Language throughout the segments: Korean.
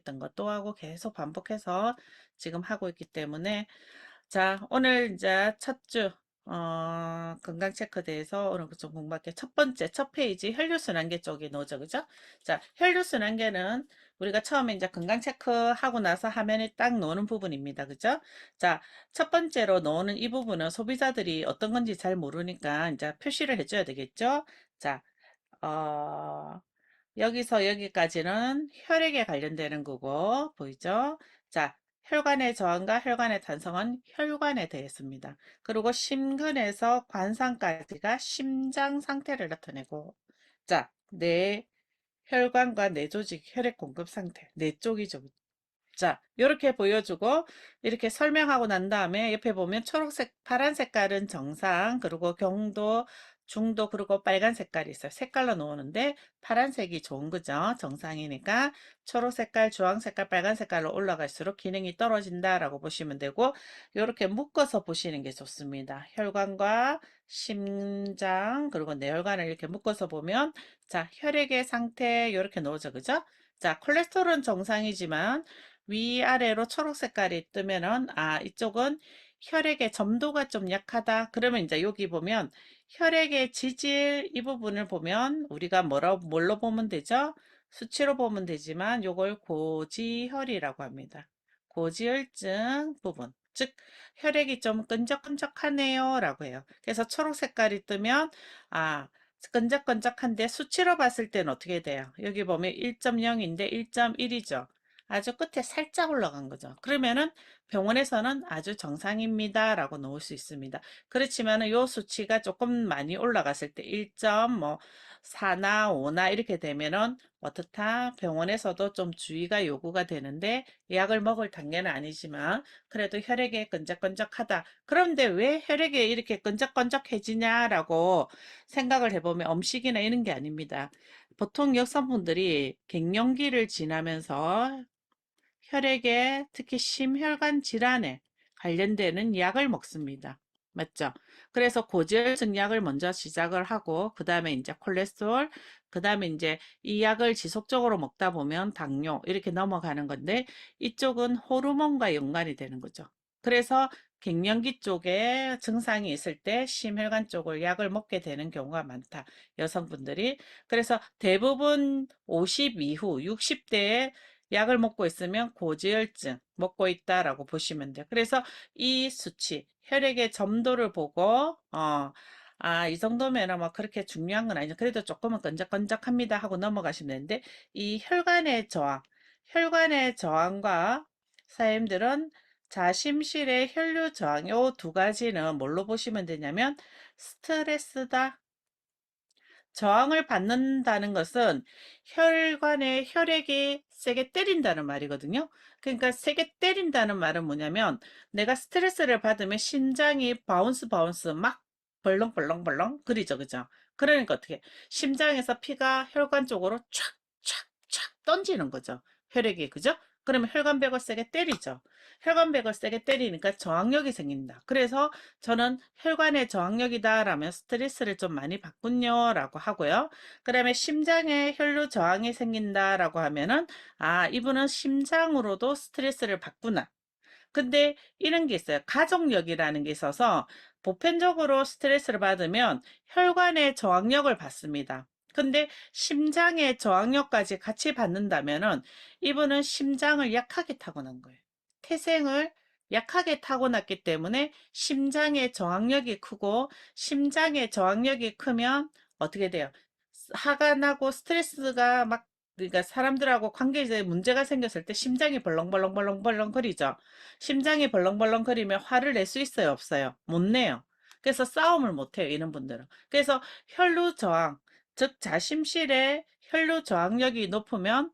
했던 것도 하고 계속 반복해서 지금 하고 있기 때문에 자, 오늘 이제 첫 주, 건강 체크에 대해서 오늘 좀 공부할게요. 첫 번째, 첫 페이지, 혈류순환계 쪽에 넣어죠. 그죠? 자, 혈류순환계는 우리가 처음에 이제 건강 체크하고 나서 화면에 딱 놓는 부분입니다. 그죠? 자, 첫 번째로 놓는 이 부분은 소비자들이 어떤 건지 잘 모르니까 이제 표시를 해줘야 되겠죠? 자, 어, 여기서 여기까지는 혈액에 관련되는 거고, 보이죠? 자, 혈관의 저항과 혈관의 탄성은 혈관에 대했습니다. 그리고 심근에서 관상까지가 심장 상태를 나타내고, 자, 뇌 혈관과 뇌조직 혈액 공급 상태, 뇌 쪽이죠. 자, 이렇게 보여주고 이렇게 설명하고 난 다음에 옆에 보면 초록색, 파란 색깔은 정상, 그리고 경도, 중도, 그리고 빨간 색깔이 있어요. 색깔로 놓는데 파란색이 좋은 거죠. 정상이니까 초록 색깔, 주황 색깔, 빨간 색깔로 올라갈수록 기능이 떨어진다라고 보시면 되고 이렇게 묶어서 보시는 게 좋습니다. 혈관과 심장, 그리고 뇌혈관을 이렇게 묶어서 보면 자, 혈액의 상태 이렇게 놓죠. 그죠? 자, 콜레스테롤은 정상이지만 위아래로 초록 색깔이 뜨면은 이쪽은 혈액의 점도가 좀 약하다. 그러면 이제 여기 보면 혈액의 지질 이 부분을 보면 우리가 뭘로 보면 되죠? 수치로 보면 되지만 요걸 고지혈이라고 합니다. 고지혈증 부분. 즉 혈액이 좀 끈적끈적하네요 라고 해요. 그래서 초록 색깔이 뜨면 끈적끈적한데 수치로 봤을 때는 어떻게 돼요? 여기 보면 1.0인데 1.1이죠. 아주 끝에 살짝 올라간 거죠. 그러면은 병원에서는 아주 정상입니다 라고 놓을 수 있습니다. 그렇지만은 요 수치가 조금 많이 올라갔을 때 1.4나 5나 이렇게 되면은 어떻다 병원에서도 좀 주의가 요구가 되는데 약을 먹을 단계는 아니지만 그래도 혈액에 끈적끈적하다. 그런데 왜 혈액에 이렇게 끈적끈적해지냐라고 생각을 해보면 음식이나 이런 게 아닙니다. 보통 여성분들이 갱년기를 지나면서 혈액에 특히 심혈관 질환에 관련되는 약을 먹습니다. 맞죠? 그래서 고지혈증 약을 먼저 시작을 하고 그 다음에 이제 콜레스테롤 그 다음에 이제 이 약을 지속적으로 먹다 보면 당뇨 이렇게 넘어가는 건데 이쪽은 호르몬과 연관이 되는 거죠. 그래서 갱년기 쪽에 증상이 있을 때 심혈관 쪽을 약을 먹게 되는 경우가 많다. 여성분들이. 그래서 대부분 50 이후 60대에 약을 먹고 있으면 고지혈증 먹고 있다라고 보시면 돼요. 그래서 이 수치, 혈액의 점도를 보고, 이 정도면 뭐 그렇게 중요한 건 아니죠. 그래도 조금은 끈적끈적합니다 하고 넘어가시면 되는데, 이 혈관의 저항과 사람들은 자심실의 혈류 저항, 요 두 가지는 뭘로 보시면 되냐면, 스트레스다. 저항을 받는다는 것은 혈관에 혈액이 세게 때린다는 말이거든요. 그러니까 세게 때린다는 말은 뭐냐면 내가 스트레스를 받으면 심장이 바운스 막 벌렁벌렁 그리죠. 그죠? 그러니까 어떻게 심장에서 피가 혈관 쪽으로 촥촥촥 던지는 거죠. 혈액이 그죠? 그러면 혈관벽을 세게 때리죠. 혈관벽을 세게 때리니까 저항력이 생긴다. 그래서 저는 혈관의 저항력이다라면 스트레스를 좀 많이 받군요 라고 하고요. 그 다음에 심장에 혈류 저항이 생긴다라고 하면은 이분은 심장으로도 스트레스를 받구나. 근데 이런 게 있어요. 가족력이라는 게 있어서 보편적으로 스트레스를 받으면 혈관의 저항력을 받습니다. 근데 심장의 저항력까지 같이 받는다면은 이분은 심장을 약하게 타고난 거예요. 태생을 약하게 타고났기 때문에 심장의 저항력이 크고 심장의 저항력이 크면 어떻게 돼요? 화가 나고 스트레스가 막 그러니까 사람들하고 관계에 문제가 생겼을 때 심장이 벌렁벌렁 거리죠. 심장이 벌렁벌렁거리면 화를 낼 수 있어요, 없어요? 못 내요. 그래서 싸움을 못 해요, 이런 분들은. 그래서 혈류 저항, 즉 자심실의 혈류 저항력이 높으면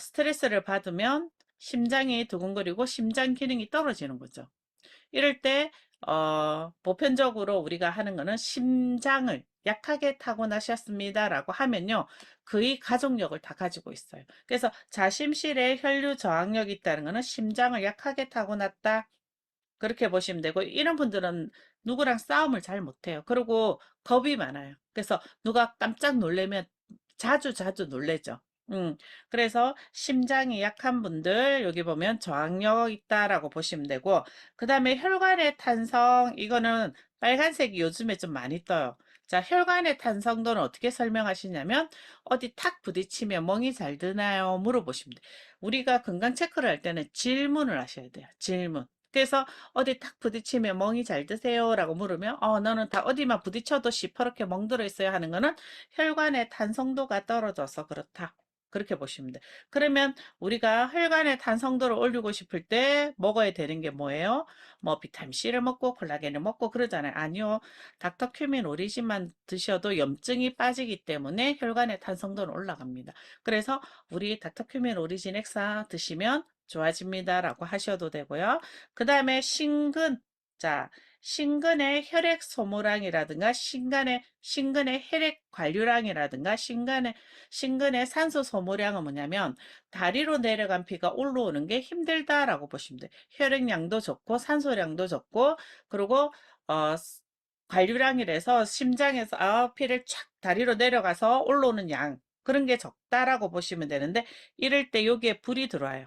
스트레스를 받으면 심장이 두근거리고 심장 기능이 떨어지는 거죠. 이럴 때 보편적으로 우리가 하는 거는 심장을 약하게 타고나셨습니다라고 하면요. 거의 가족력을 다 가지고 있어요. 그래서 자심실에 혈류 저항력이 있다는 거는 심장을 약하게 타고났다. 그렇게 보시면 되고 이런 분들은 누구랑 싸움을 잘 못해요. 그리고 겁이 많아요. 그래서 누가 깜짝 놀래면 자주 놀래죠. 그래서 심장이 약한 분들 여기 보면 저항력 있다라고 보시면 되고 그 다음에 혈관의 탄성 이거는 빨간색이 요즘에 좀 많이 떠요. 자, 혈관의 탄성도는 어떻게 설명하시냐면 어디 탁 부딪히면 멍이 잘 드나요? 물어보시면 돼요. 우리가 건강 체크를 할 때는 질문을 하셔야 돼요. 질문. 그래서 어디 탁 부딪히면 멍이 잘 드세요? 라고 물으면 너는 다 어디만 부딪혀도 시퍼렇게 멍들어 있어야 하는 거는 혈관의 탄성도가 떨어져서 그렇다. 그렇게 보시면 돼. 그러면 우리가 혈관의 탄성도를 올리고 싶을 때 먹어야 되는 게 뭐예요? 뭐 비타민C를 먹고 콜라겐을 먹고 그러잖아요. 아니요. 닥터큐민 오리진만 드셔도 염증이 빠지기 때문에 혈관의 탄성도는 올라갑니다. 그래서 우리 닥터큐민 오리진 엑사 드시면 좋아집니다라고 하셔도 되고요. 그 다음에 신근. 자, 신근의 혈액 소모량이라든가 신근의 혈액 관류량이라든가 신근의 산소 소모량은 뭐냐면 다리로 내려간 피가 올라오는 게 힘들다라고 보시면 돼요. 혈액량도 좋고 산소량도 좋고 그리고 어, 관류량이라서 심장에서 피를 촥 다리로 내려가서 올라오는 양 그런 게 적다라고 보시면 되는데 이럴 때 여기에 불이 들어와요.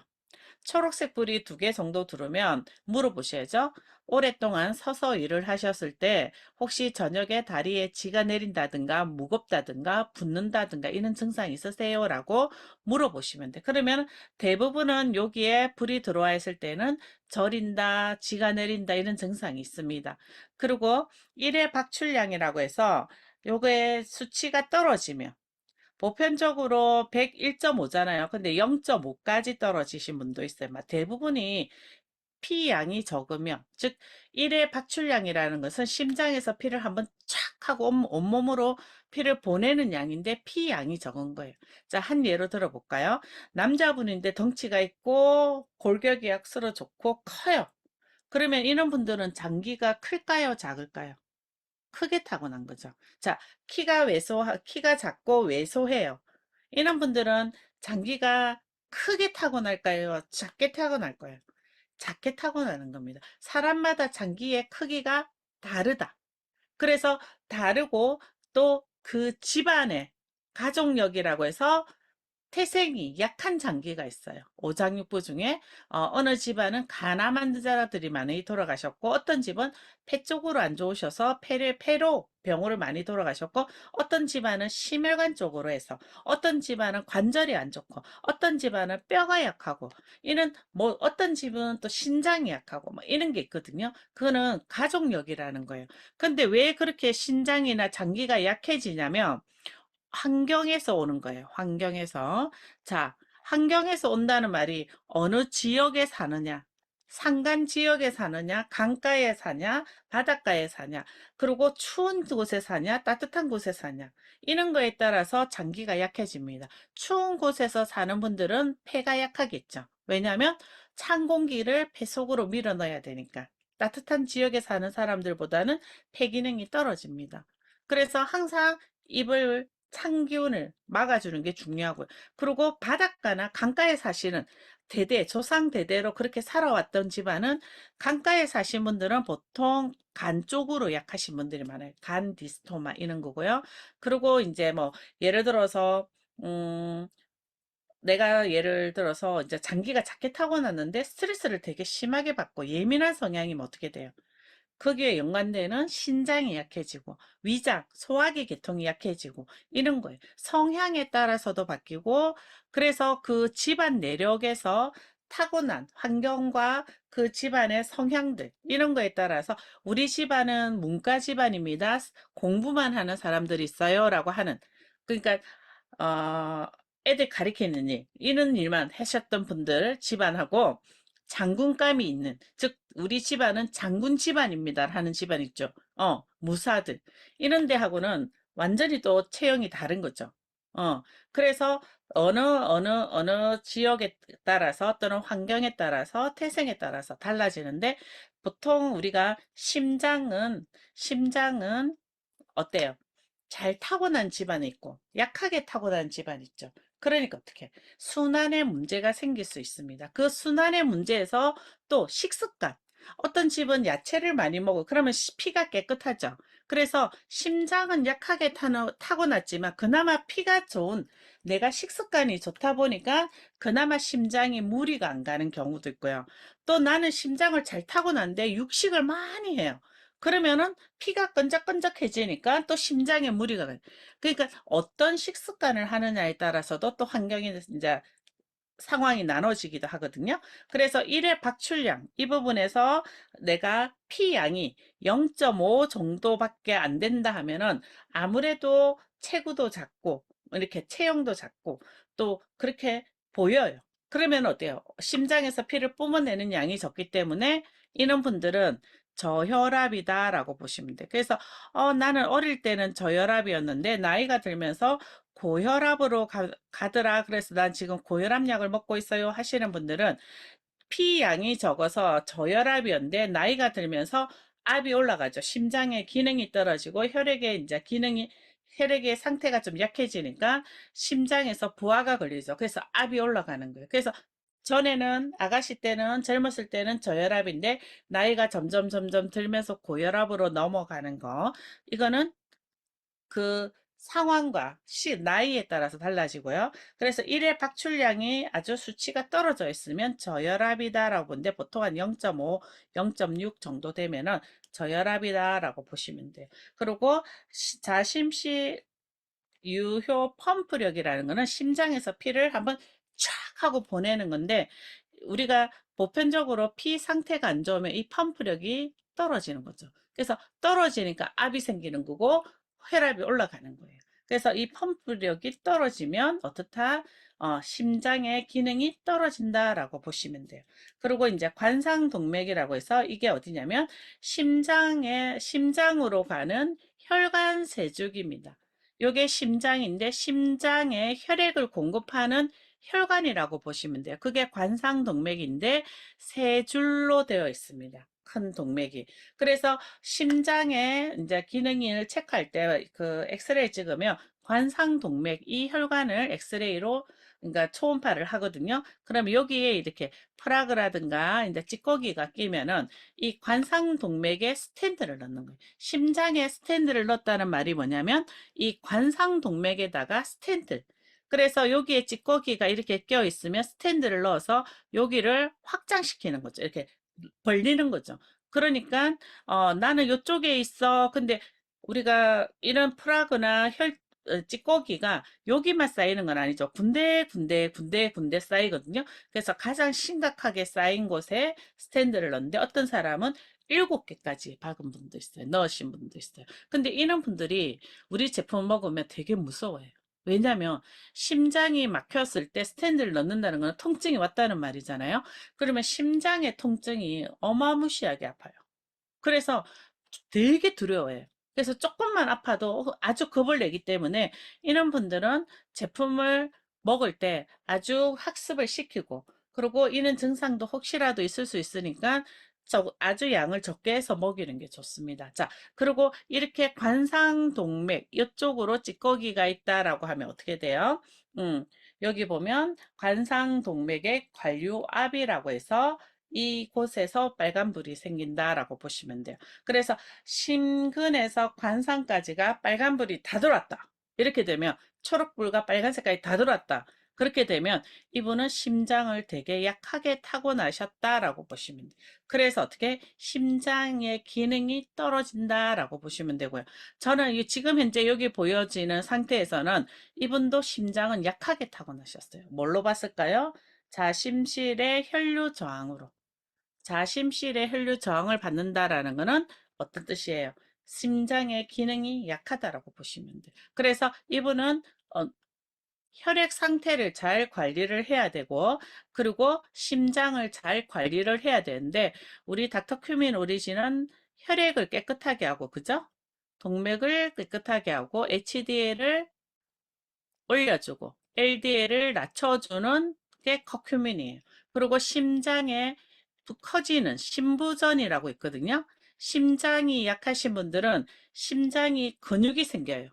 초록색 불이 2개 정도 들으면 물어보셔야죠. 오랫동안 서서 일을 하셨을 때 혹시 저녁에 다리에 지가 내린다든가 무겁다든가 붓는다든가 이런 증상 있으세요? 라고 물어보시면 돼. 그러면 대부분은 여기에 불이 들어와 있을 때는 저린다, 지가 내린다 이런 증상이 있습니다. 그리고 1회 박출량이라고 해서 요거의 수치가 떨어지면 보편적으로 101.5잖아요. 근데 0.5까지 떨어지신 분도 있어요. 대부분이 피 양이 적으면, 즉 1회 박출량이라는 것은 심장에서 피를 한번 촥 하고 온몸으로 피를 보내는 양인데 피 양이 적은 거예요. 자, 한 예로 들어볼까요? 남자분인데 덩치가 있고 골격이 약수로 좋고 커요. 그러면 이런 분들은 장기가 클까요, 작을까요? 크게 타고난 거죠. 자, 키가 작고 왜소해요. 이런 분들은 장기가 크게 타고날까요? 작게 타고날 거예요. 작게 타고나는 겁니다. 사람마다 장기의 크기가 다르다. 그래서 다르고 또 그 집안의 가족력이라고 해서 태생이 약한 장기가 있어요. 오장육부 중에 어느 집안은 가나만 자들이 많이 돌아가셨고 어떤 집은 폐 쪽으로 안 좋으셔서 폐로 병으로 많이 돌아가셨고 어떤 집안은 심혈관 쪽으로 해서 어떤 집안은 관절이 안 좋고 어떤 집안은 뼈가 약하고 이는 뭐 어떤 집은 또 신장이 약하고 뭐 이런 게 있거든요. 그거는 가족력이라는 거예요. 근데 왜 그렇게 신장이나 장기가 약해지냐면 환경에서 오는 거예요. 환경에서. 자, 환경에서 온다는 말이 어느 지역에 사느냐, 산간 지역에 사느냐, 강가에 사냐, 바닷가에 사냐, 그리고 추운 곳에 사냐, 따뜻한 곳에 사냐, 이런 거에 따라서 장기가 약해집니다. 추운 곳에서 사는 분들은 폐가 약하겠죠. 왜냐하면 찬 공기를 폐 속으로 밀어 넣어야 되니까. 따뜻한 지역에 사는 사람들보다는 폐 기능이 떨어집니다. 그래서 항상 입을 찬 기운을 막아주는 게 중요하고요. 그리고 바닷가나 강가에 사시는 조상 대대로 그렇게 살아왔던 집안은 강가에 사신 분들은 보통 간 쪽으로 약하신 분들이 많아요. 간 디스토마 이런 거고요. 그리고 이제 뭐 예를 들어서 음 내가 예를 들어서 이제 장기가 작게 타고났는데 스트레스를 되게 심하게 받고 예민한 성향이면 어떻게 돼요? 거기에 연관되는 신장이 약해지고 위장, 소화기 계통이 약해지고 이런 거예요. 성향에 따라서도 바뀌고 그래서 그 집안 내력에서 타고난 환경과 그 집안의 성향들 이런 거에 따라서 우리 집안은 문과 집안입니다. 공부만 하는 사람들이 있어요. 라고 하는 그러니까 어, 애들 가리키는 일, 이런 일만 하셨던 분들 집안하고 장군감이 있는, 즉, 우리 집안은 장군 집안입니다. 하는 집안 있죠. 무사들. 이런 데하고는 완전히 또 체형이 다른 거죠. 그래서 어느 지역에 따라서 또는 환경에 따라서 태생에 따라서 달라지는데 보통 우리가 심장은 어때요? 잘 타고난 집안이 있고 약하게 타고난 집안이 있죠. 그러니까 어떻게 순환의 문제가 생길 수 있습니다. 그 순환의 문제에서 또 식습관. 어떤 집은 야채를 많이 먹어. 그러면 피가 깨끗하죠. 그래서 심장은 약하게 타고났지만 그나마 피가 좋은 내가 식습관이 좋다 보니까 그나마 심장이 무리가 안 가는 경우도 있고요. 또 나는 심장을 잘 타고났는데 육식을 많이 해요. 그러면은 피가 끈적끈적해지니까 또 심장에 무리가 가요. 그러니까 어떤 식습관을 하느냐에 따라서도 또 환경이 이제 상황이 나눠지기도 하거든요. 그래서 1회 박출량 이 부분에서 내가 피양이 0.5 정도밖에 안 된다 하면은 아무래도 체구도 작고 이렇게 체형도 작고 또 그렇게 보여요. 그러면 어때요? 심장에서 피를 뿜어내는 양이 적기 때문에 이런 분들은 저혈압이다라고 보시면 돼요. 그래서 나는 어릴 때는 저혈압이었는데 나이가 들면서 고혈압으로 가더라. 그래서 난 지금 고혈압 약을 먹고 있어요. 하시는 분들은 피 양이 적어서 저혈압이었는데 나이가 들면서 압이 올라가죠. 심장의 기능이 떨어지고 혈액의 이제 기능이 혈액의 상태가 좀 약해지니까 심장에서 부하가 걸리죠. 그래서 압이 올라가는 거예요. 그래서 전에는 아가씨 때는 젊었을 때는 저혈압인데 나이가 점점 들면서 고혈압으로 넘어가는 거 이거는 그 상황과 나이에 따라서 달라지고요. 그래서 1회 박출량이 아주 수치가 떨어져 있으면 저혈압이다라고 보는데 보통 한 0.5, 0.6 정도 되면은 저혈압이다라고 보시면 돼요. 그리고 자심시 유효 펌프력이라는 거는 심장에서 피를 한번 쫙 하고 보내는 건데 우리가 보편적으로 피 상태가 안 좋으면 이 펌프력이 떨어지는 거죠. 그래서 떨어지니까 압이 생기는 거고 혈압이 올라가는 거예요. 그래서 이 펌프력이 떨어지면 어떻다? 심장의 기능이 떨어진다라고 보시면 돼요. 그리고 이제 관상동맥이라고 해서 이게 어디냐면 심장으로 가는 혈관 세죽입니다. 요게 심장인데 심장에 혈액을 공급하는 혈관이라고 보시면 돼요. 그게 관상동맥인데 세 줄로 되어 있습니다. 큰 동맥이. 그래서 심장의 이제 기능을 체크할 때 그 엑스레이 찍으면 관상동맥 이 혈관을 엑스레이로 그러니까 초음파를 하거든요. 그럼 여기에 이렇게 프라그라든가 이제 찌꺼기가 끼면은 이 관상동맥에 스텐트를 넣는 거예요. 심장에 스텐트를 넣었다는 말이 뭐냐면 이 관상동맥에다가 스텐트 그래서 여기에 찌꺼기가 이렇게 껴 있으면 스탠드를 넣어서 여기를 확장시키는 거죠. 이렇게 벌리는 거죠. 그러니까 나는 이쪽에 있어. 근데 우리가 이런 프라그나 찌꺼기가 여기만 쌓이는 건 아니죠. 군데 쌓이거든요. 그래서 가장 심각하게 쌓인 곳에 스탠드를 넣는데 어떤 사람은 7개까지 박은 분도 있어요. 넣으신 분도 있어요. 근데 이런 분들이 우리 제품 먹으면 되게 무서워요. 왜냐하면 심장이 막혔을 때 스탠드를 넣는다는 건 통증이 왔다는 말이잖아요. 그러면 심장의 통증이 어마무시하게 아파요. 그래서 되게 두려워해요. 그래서 조금만 아파도 아주 겁을 내기 때문에 이런 분들은 제품을 먹을 때 아주 학습을 시키고 그리고 이런 증상도 혹시라도 있을 수 있으니까 아주 양을 적게 해서 먹이는 게 좋습니다. 자, 그리고 이렇게 관상동맥 이쪽으로 찌꺼기가 있다라고 하면 어떻게 돼요? 여기 보면 관상동맥의 관류압이라고 해서 이곳에서 빨간불이 생긴다라고 보시면 돼요. 그래서 심근에서 관상까지가 빨간불이 다 들어왔다. 이렇게 되면 초록불과 빨간색까지 다 들어왔다. 그렇게 되면 이분은 심장을 되게 약하게 타고나셨다라고 보시면 돼요. 그래서 어떻게 심장의 기능이 떨어진다라고 보시면 되고요. 저는 지금 현재 여기 보여지는 상태에서는 이분도 심장은 약하게 타고나셨어요. 뭘로 봤을까요? 자심실의 혈류 저항으로. 자심실의 혈류 저항을 받는다라는 것은 어떤 뜻이에요? 심장의 기능이 약하다라고 보시면 돼요. 그래서 이분은 혈액 상태를 잘 관리를 해야 되고 그리고 심장을 잘 관리를 해야 되는데 우리 닥터 큐민 오리진은 혈액을 깨끗하게 하고 그죠? 동맥을 깨끗하게 하고 HDL을 올려주고 LDL을 낮춰주는 게 커큐민이에요. 그리고 심장에 커지는 심부전이라고 있거든요. 심장이 약하신 분들은 심장이 근육이 생겨요.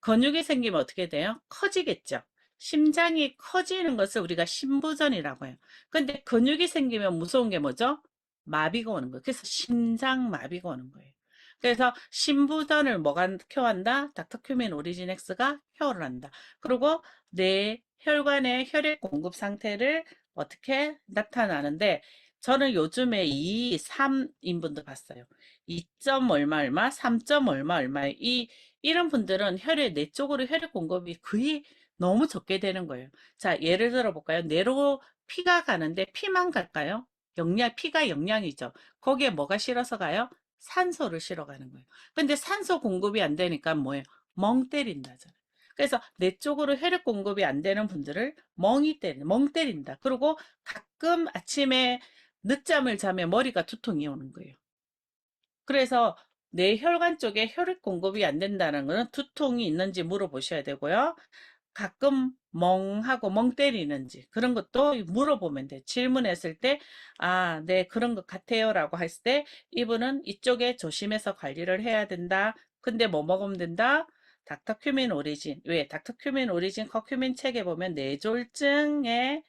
근육이 생기면 어떻게 돼요? 커지겠죠. 심장이 커지는 것을 우리가 심부전이라고 해요. 근데 근육이 생기면 무서운 게 뭐죠? 마비가 오는 거예요. 그래서 심장 마비가 오는 거예요. 그래서 심부전을 뭐가 큐어한다? 닥터큐민 오리진엑스가 큐어를 한다. 그리고 내 혈관의 혈액 공급 상태를 어떻게 나타나는데 저는 요즘에 2, 3인분도 봤어요. 2점 얼마 얼마, 3점 얼마 얼마 이런 분들은 혈액 내 쪽으로 혈액 공급이 거의 너무 적게 되는 거예요. 자, 예를 들어 볼까요? 뇌로 피가 가는데 피만 갈까요? 피가 영양이죠. 거기에 뭐가 실어서 가요? 산소를 실어 가는 거예요. 근데 산소 공급이 안 되니까 뭐예요? 멍 때린다잖아요. 그래서 내 쪽으로 혈액 공급이 안 되는 분들을 멍 때린다. 그리고 가끔 아침에 늦잠을 자면 머리가 두통이 오는 거예요. 그래서 내 혈관 쪽에 혈액 공급이 안 된다는 거는 두통이 있는지 물어보셔야 되고요. 가끔 멍하고 멍 때리는지 그런 것도 물어보면 돼. 질문했을 때, 아, 네, 그런 것 같아요. 라고 했을 때, 이분은 이쪽에 조심해서 관리를 해야 된다. 근데 뭐 먹으면 된다? 닥터큐민 오리진. 왜? 닥터큐민 오리진 커큐민 책에 보면 뇌졸중에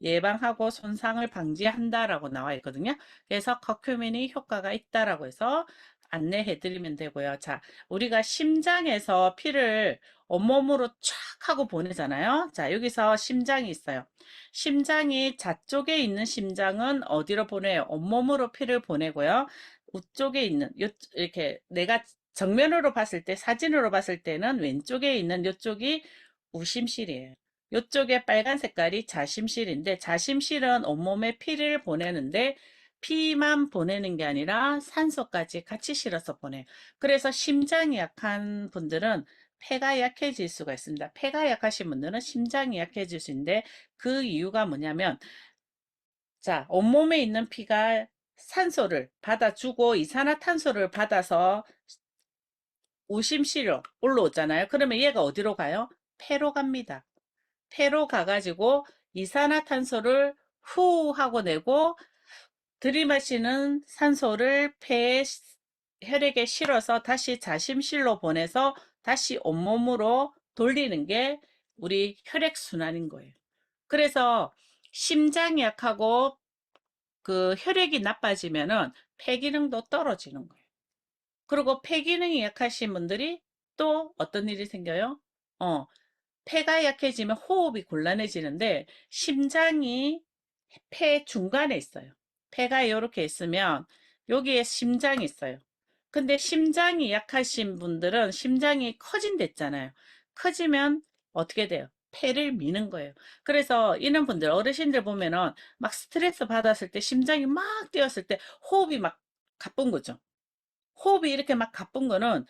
예방하고 손상을 방지한다라고 나와 있거든요. 그래서 커큐민이 효과가 있다라고 해서 안내해 드리면 되고요. 자, 우리가 심장에서 피를 온몸으로 쫙 하고 보내잖아요. 자, 여기서 심장이 있어요. 심장이 좌쪽에 있는 심장은 어디로 보내요? 온몸으로 피를 보내고요. 우쪽에 있는 이렇게 내가 정면으로 봤을 때 사진으로 봤을 때는 왼쪽에 있는 이쪽이 우심실이에요. 이쪽에 빨간 색깔이 자심실인데 자심실은 온몸에 피를 보내는데 피만 보내는 게 아니라 산소까지 같이 실어서 보내요. 그래서 심장이 약한 분들은 폐가 약해질 수가 있습니다. 폐가 약하신 분들은 심장이 약해질 수 있는데 그 이유가 뭐냐면 자, 온몸에 있는 피가 산소를 받아주고 이산화탄소를 받아서 오심실로 올라오잖아요. 그러면 얘가 어디로 가요? 폐로 갑니다. 폐로 가가지고 이산화탄소를 후 하고 내고 들이마시는 산소를 폐에 혈액에 실어서 다시 자심실로 보내서 다시 온몸으로 돌리는 게 우리 혈액순환인 거예요. 그래서 심장이 약하고 그 혈액이 나빠지면은 폐기능도 떨어지는 거예요. 그리고 폐기능이 약하신 분들이 또 어떤 일이 생겨요? 어, 폐가 약해지면 호흡이 곤란해지는데 심장이 폐 중간에 있어요. 폐가 이렇게 있으면 여기에 심장이 있어요. 근데 심장이 약하신 분들은 심장이 커진댔잖아요. 커지면 어떻게 돼요? 폐를 미는 거예요. 그래서 이런 분들, 어르신들 보면은 막 스트레스 받았을 때 심장이 막 뛰었을 때 호흡이 막 가쁜 거죠. 호흡이 이렇게 막 가쁜 거는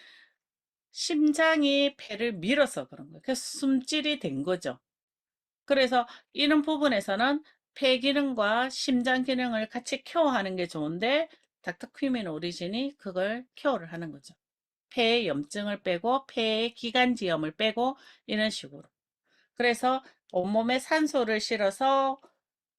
심장이 폐를 밀어서 그런 거예요. 그래서 숨질이 된 거죠. 그래서 이런 부분에서는 폐 기능과 심장 기능을 같이 케어하는 게 좋은데 닥터퀴민 오리진이 그걸 케어를 하는 거죠. 폐의 염증을 빼고 폐의 기관지염을 빼고 이런 식으로. 그래서 온몸에 산소를 실어서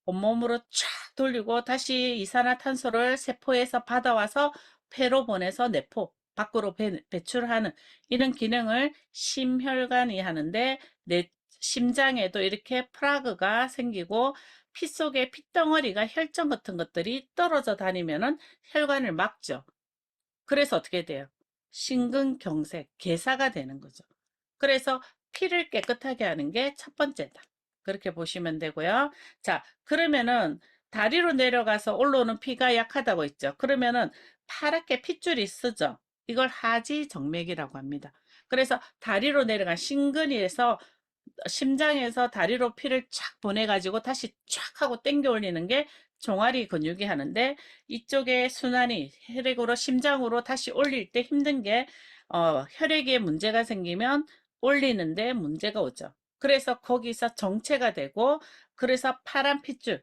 온몸으로 쫙 돌리고 다시 이산화탄소를 세포에서 받아와서 폐로 보내서 내포 밖으로 배출하는 이런 기능을 심혈관이 하는데 내 심장에도 이렇게 플라그가 생기고 피 속에 핏덩어리가 혈전 같은 것들이 떨어져 다니면은 혈관을 막죠. 그래서 어떻게 돼요? 심근경색, 괴사가 되는 거죠. 그래서 피를 깨끗하게 하는 게 첫 번째다. 그렇게 보시면 되고요. 자, 그러면은 다리로 내려가서 올라오는 피가 약하다고 했죠. 그러면은 파랗게 핏줄이 쓰죠. 이걸 하지정맥이라고 합니다. 그래서 다리로 내려간 심근에서 심장에서 다리로 피를 쫙 보내가지고 다시 쫙 하고 당겨 올리는 게 종아리 근육이 하는데 이쪽에 순환이 혈액으로 심장으로 다시 올릴 때 힘든 게 혈액에 문제가 생기면 올리는데 문제가 오죠. 그래서 거기서 정체가 되고 그래서 파란 핏줄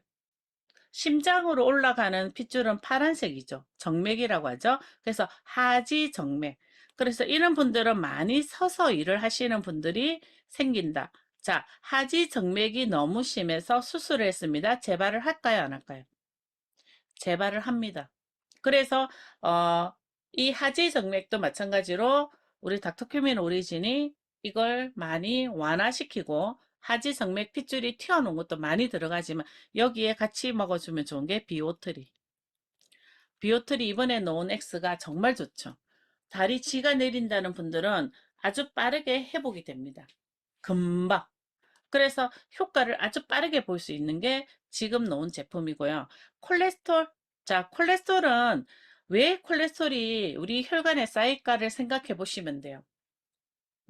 심장으로 올라가는 핏줄은 파란색이죠. 정맥이라고 하죠. 그래서 하지정맥. 그래서 이런 분들은 많이 서서 일을 하시는 분들이 생긴다. 자, 하지정맥이 너무 심해서 수술을 했습니다. 재발을 할까요, 안 할까요? 재발을 합니다. 그래서 이 하지정맥도 마찬가지로 우리 닥터큐민 오리진이 이걸 많이 완화시키고 하지정맥 핏줄이 튀어나온 것도 많이 들어가지만 여기에 같이 먹어주면 좋은 게 비오트리. 비오트리 이번에 놓은 X가 정말 좋죠. 다리 지가 내린다는 분들은 아주 빠르게 회복이 됩니다. 금방. 그래서 효과를 아주 빠르게 볼 수 있는 게 지금 놓은 제품이고요. 콜레스테롤, 자, 콜레스테롤은 왜 콜레스테롤이 우리 혈관에 쌓일까를 생각해 보시면 돼요.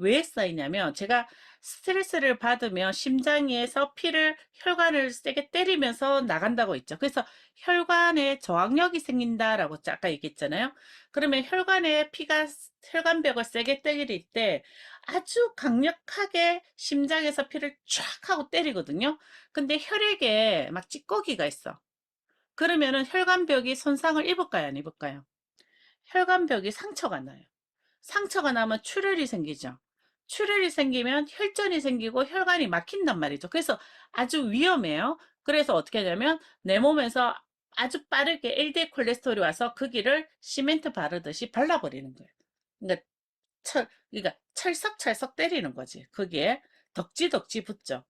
왜 쌓이냐면 제가 스트레스를 받으면 심장에서 피를 혈관을 세게 때리면서 나간다고 했죠. 그래서 혈관에 저항력이 생긴다라고 아까 얘기했잖아요. 그러면 혈관에 피가 혈관벽을 세게 때릴 때 아주 강력하게 심장에서 피를 쫙 하고 때리거든요. 근데 혈액에 막 찌꺼기가 있어. 그러면은 혈관벽이 손상을 입을까요, 안 입을까요? 혈관벽이 상처가 나요. 상처가 나면 출혈이 생기죠. 출혈이 생기면 혈전이 생기고 혈관이 막힌단 말이죠. 그래서 아주 위험해요. 그래서 어떻게 하냐면 내 몸에서 아주 빠르게 LDL 콜레스테롤이 와서 그 길을 시멘트 바르듯이 발라버리는 거예요. 그러니까 그러니까 철썩철썩 때리는 거지. 거기에 덕지덕지 붙죠.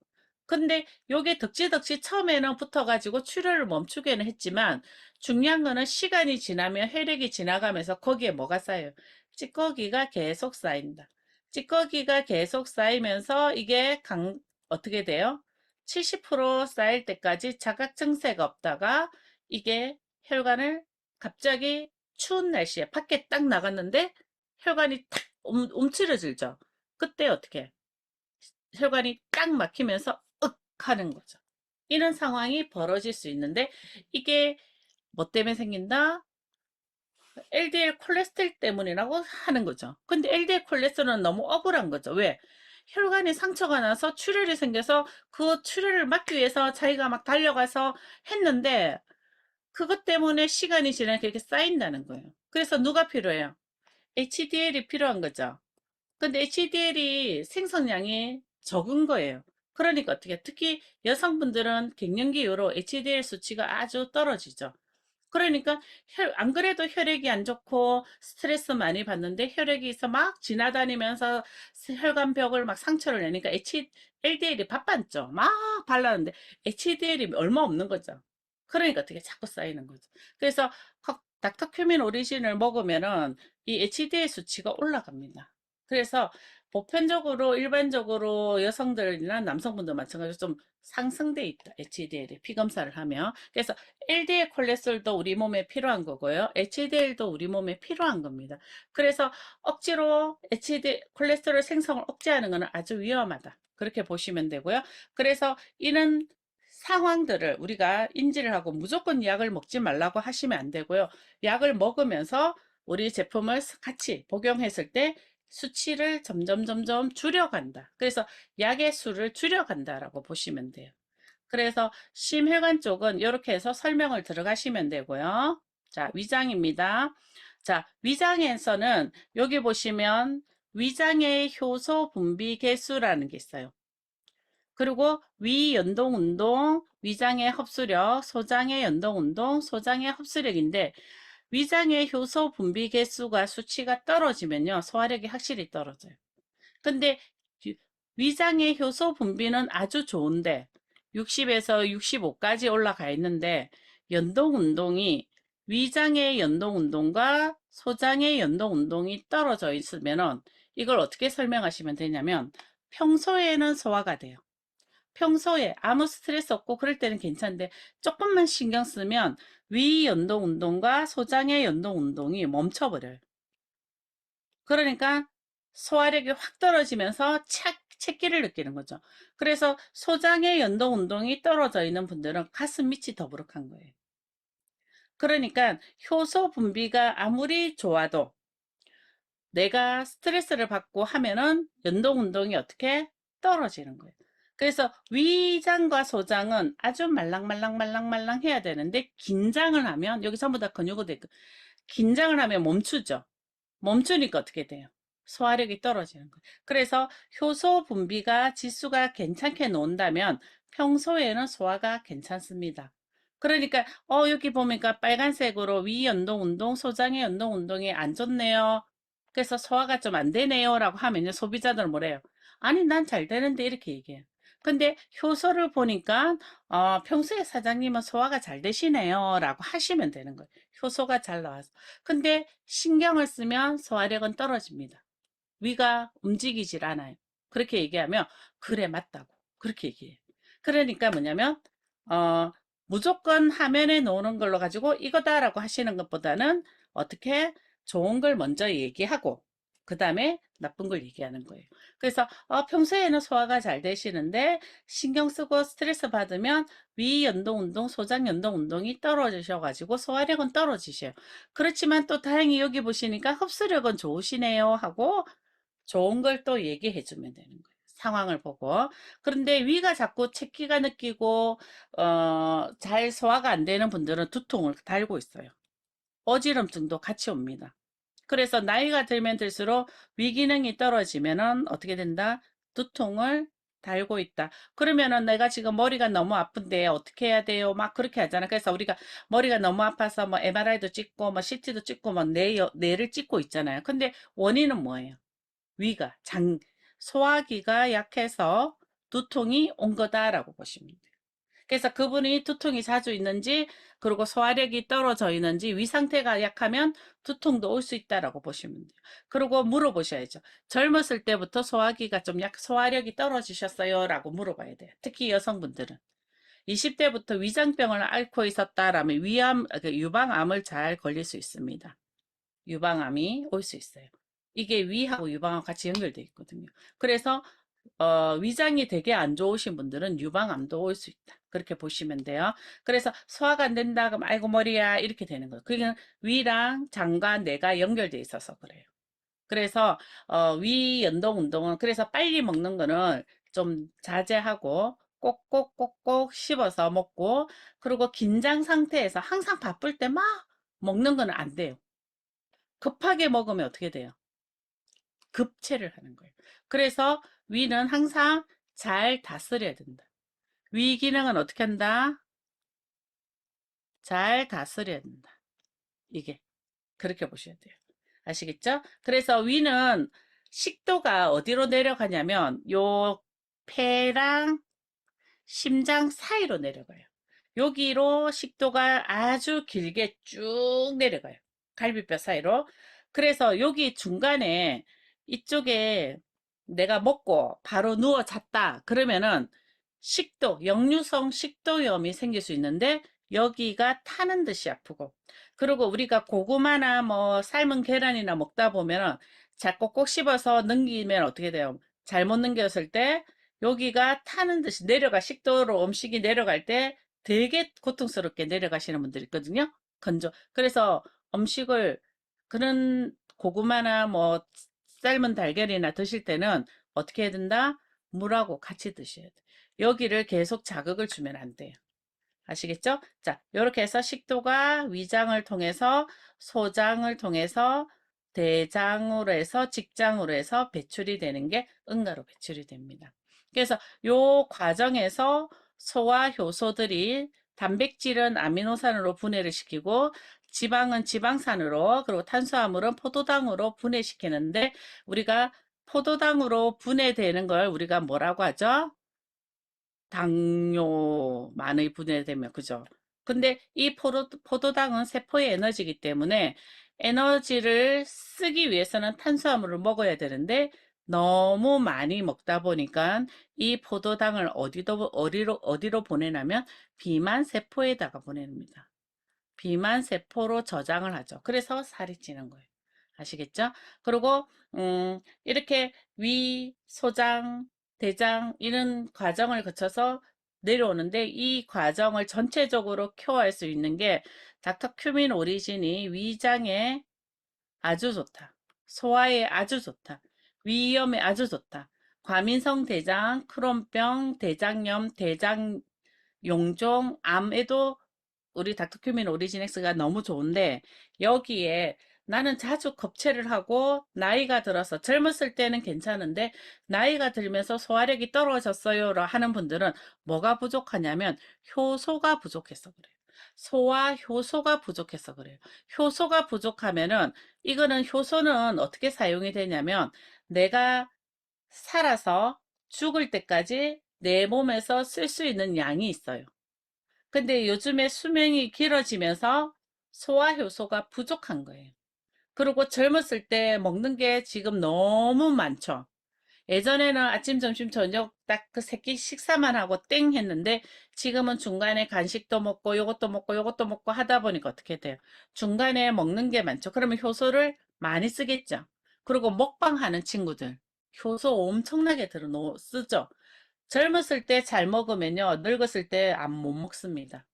근데 요게 덕지덕지 처음에는 붙어가지고 출혈을 멈추게는 했지만 중요한 거는 시간이 지나면 혈액이 지나가면서 거기에 뭐가 쌓여요? 찌꺼기가 계속 쌓인다. 찌꺼기가 계속 쌓이면서 이게 어떻게 돼요? 70% 쌓일 때까지 자각 증세가 없다가 이게 혈관을 갑자기 추운 날씨에 밖에 딱 나갔는데 혈관이 탁 움츠러들죠. 그때 어떻게 혈관이 딱 막히면서 윽 하는 거죠. 이런 상황이 벌어질 수 있는데 이게 뭐 때문에 생긴다? LDL 콜레스테롤 때문이라고 하는 거죠. 근데 LDL 콜레스테롤은 너무 억울한 거죠. 왜? 혈관에 상처가 나서 출혈이 생겨서 그 출혈을 막기 위해서 자기가 막 달려가서 했는데 그것 때문에 시간이 지나면 그렇게 쌓인다는 거예요. 그래서 누가 필요해요? HDL이 필요한 거죠. 근데 HDL이 생성량이 적은 거예요. 그러니까 어떻게 특히 여성분들은 갱년기 이후로 HDL 수치가 아주 떨어지죠. 그러니까 안 그래도 혈액이 안 좋고 스트레스 많이 받는데 혈액이 있어 막 지나다니면서 혈관벽을 막 상처를 내니까 LDL이 바빴죠. 막 발랐는데 HDL이 얼마 없는 거죠. 그러니까 어떻게 자꾸 쌓이는 거죠. 그래서 닥터큐민 오리진을 먹으면은 이 HDL 수치가 올라갑니다. 그래서 보편적으로 일반적으로 여성들이나 남성분들 마찬가지로 좀 상승돼 있다. HDL이 피 검사를 하면. 그래서 LDL 콜레스테롤도 우리 몸에 필요한 거고요. HDL도 우리 몸에 필요한 겁니다. 그래서 억지로 HDL 콜레스테롤 생성을 억제하는 것은 아주 위험하다. 그렇게 보시면 되고요. 그래서 이런 상황들을 우리가 인지를 하고 무조건 약을 먹지 말라고 하시면 안 되고요. 약을 먹으면서 우리 제품을 같이 복용했을 때 수치를 점점 줄여간다. 그래서 약의 수를 줄여간다라고 보시면 돼요. 그래서 심혈관 쪽은 이렇게 해서 설명을 들어가시면 되고요. 자, 위장입니다. 자, 위장에서는 여기 보시면 위장의 효소 분비 개수라는 게 있어요. 그리고 위 연동 운동, 위장의 흡수력, 소장의 연동 운동, 소장의 흡수력인데 위장의 효소 분비 개수가 수치가 떨어지면요. 소화력이 확실히 떨어져요. 근데 위장의 효소 분비는 아주 좋은데 60에서 65까지 올라가 있는데 연동 운동이 위장의 연동 운동과 소장의 연동 운동이 떨어져 있으면은 이걸 어떻게 설명하시면 되냐면 평소에는 소화가 돼요. 평소에 아무 스트레스 없고 그럴 때는 괜찮은데 조금만 신경 쓰면 위 연동 운동과 소장의 연동 운동이 멈춰버려요. 그러니까 소화력이 확 떨어지면서 채기를 느끼는 거죠. 그래서 소장의 연동 운동이 떨어져 있는 분들은 가슴 밑이 더부룩한 거예요. 그러니까 효소 분비가 아무리 좋아도 내가 스트레스를 받고 하면은 연동 운동이 어떻게 떨어지는 거예요. 그래서 위장과 소장은 아주 말랑말랑 해야 되는데 긴장을 하면 여기 전부 다 근육으로 돼 있고 긴장을 하면 멈추죠. 멈추니까 어떻게 돼요? 소화력이 떨어지는 거예요. 그래서 효소 분비가 지수가 괜찮게 놓는다면 평소에는 소화가 괜찮습니다. 그러니까 여기 보니까 빨간색으로 위 연동 운동, 소장의 연동 운동이 안 좋네요. 그래서 소화가 좀 안 되네요 라고 하면요 소비자들은 뭐래요? 아니 난 잘 되는데 이렇게 얘기해요. 근데 효소를 보니까 평소에 사장님은 소화가 잘 되시네요 라고 하시면 되는 거예요. 효소가 잘 나와서. 근데 신경을 쓰면 소화력은 떨어집니다. 위가 움직이질 않아요. 그렇게 얘기하면 그래 맞다고 그렇게 얘기해요. 그러니까 뭐냐면 어, 무조건 화면에 놓는 걸로 가지고 이거다라고 하시는 것보다는 어떻게 좋은 걸 먼저 얘기하고 그 다음에 나쁜 걸 얘기하는 거예요. 그래서 평소에는 소화가 잘 되시는데 신경 쓰고 스트레스 받으면 위 연동 운동, 소장 연동 운동이 떨어지셔가지고 소화력은 떨어지셔요. 그렇지만 또 다행히 여기 보시니까 흡수력은 좋으시네요 하고 좋은 걸 또 얘기해 주면 되는 거예요. 상황을 보고. 그런데 위가 자꾸 채기가 느끼고 잘 소화가 안 되는 분들은 두통을 달고 있어요. 어지럼증도 같이 옵니다. 그래서 나이가 들면 들수록 위기능이 떨어지면은 어떻게 된다? 두통을 달고 있다. 그러면은 내가 지금 머리가 너무 아픈데 어떻게 해야 돼요? 막 그렇게 하잖아. 그래서 우리가 머리가 너무 아파서 뭐 MRI도 찍고 뭐 CT도 찍고 뭐 뇌를 찍고 있잖아요. 근데 원인은 뭐예요? 위가 소화기가 약해서 두통이 온 거다라고 보시면 돼요. 그래서 그분이 두통이 자주 있는지 그리고 소화력이 떨어져 있는지 위 상태가 약하면 두통도 올 수 있다라고 보시면 돼요. 그리고 물어보셔야죠. 젊었을 때부터 소화기가 좀 소화력이 떨어지셨어요라고 물어봐야 돼요. 특히 여성분들은 20대부터 위장병을 앓고 있었다라면 유방암을 잘 걸릴 수 있습니다. 유방암이 올 수 있어요. 이게 위하고 유방암 같이 연결되어 있거든요. 그래서 위장이 되게 안 좋으신 분들은 유방암도 올 수 있다. 그렇게 보시면 돼요. 그래서 소화가 안 된다 그럼 아이고 머리야 이렇게 되는 거예요. 그게 위랑 장과 뇌가 연결되어 있어서 그래요. 그래서 위 연동 운동은 그래서 빨리 먹는 거는 좀 자제하고 꼭꼭꼭꼭 씹어서 먹고 그리고 긴장 상태에서 항상 바쁠 때 막 먹는 거는 안 돼요. 급하게 먹으면 어떻게 돼요? 급체를 하는 거예요. 그래서 위는 항상 잘 다스려야 된다. 위 기능은 어떻게 한다? 잘 다스려야 된다. 이게 그렇게 보셔야 돼요. 아시겠죠? 그래서 위는 식도가 어디로 내려가냐면 요 폐랑 심장 사이로 내려가요. 여기로 식도가 아주 길게 쭉 내려가요. 갈비뼈 사이로. 그래서 여기 중간에 이쪽에 내가 먹고 바로 누워 잤다. 그러면은 역류성 식도염이 생길 수 있는데 여기가 타는 듯이 아프고 그리고 우리가 고구마나 뭐 삶은 계란이나 먹다 보면은 자꾸 꼭 씹어서 넘기면 어떻게 돼요? 잘못 넘겼을 때 여기가 타는 듯이 식도로 음식이 내려갈 때 되게 고통스럽게 내려가시는 분들 있거든요. 그래서 음식을 그런 고구마나 뭐 삶은 달걀이나 드실 때는 어떻게 해야 된다? 물하고 같이 드셔야 돼. 여기를 계속 자극을 주면 안 돼요. 아시겠죠? 자, 이렇게 해서 식도가 위장을 통해서 소장을 통해서 대장으로 해서 직장으로 해서 배출이 되는 게 응가로 배출이 됩니다. 그래서 요 과정에서 소화 효소들이 단백질은 아미노산으로 분해를 시키고 지방은 지방산으로 그리고 탄수화물은 포도당으로 분해시키는데 우리가 포도당으로 분해되는 걸 우리가 뭐라고 하죠? 당뇨만의 분해되면 그죠? 근데 이 포도당은 세포의 에너지이기 때문에 에너지를 쓰기 위해서는 탄수화물을 먹어야 되는데 너무 많이 먹다 보니까 이 포도당을 어디로 보내냐면 비만 세포에다가 보냅니다. 비만 세포로 저장을 하죠. 그래서 살이 찌는 거예요. 아시겠죠? 그리고 이렇게 위, 소장, 대장 이런 과정을 거쳐서 내려오는데 이 과정을 전체적으로 케어할 수 있는 게 닥터 큐민 오리진이 위장에 아주 좋다. 소화에 아주 좋다. 위염에 아주 좋다. 과민성 대장, 크론병, 대장염, 대장 용종, 암에도 우리 닥터큐민 오리지넥스가 너무 좋은데 여기에 나는 자주 겁체를 하고 나이가 들어서 젊었을 때는 괜찮은데 나이가 들면서 소화력이 떨어졌어요 하는 분들은 뭐가 부족하냐면 효소가 부족해서 그래요. 소화 효소가 부족해서 그래요. 효소가 부족하면은 이거는 효소는 어떻게 사용이 되냐면 내가 살아서 죽을 때까지 내 몸에서 쓸 수 있는 양이 있어요. 근데 요즘에 수명이 길어지면서 소화 효소가 부족한 거예요. 그리고 젊었을 때 먹는 게 지금 너무 많죠. 예전에는 아침, 점심, 저녁 딱 그 새끼 식사만 하고 땡 했는데 지금은 중간에 간식도 먹고 요것도 먹고 요것도 먹고 하다 보니까 어떻게 돼요? 중간에 먹는 게 많죠. 그러면 효소를 많이 쓰겠죠. 그리고 먹방 하는 친구들 효소 엄청나게 쓰죠. 젊었을 때 잘 먹으면요. 늙었을 때 안 못 먹습니다.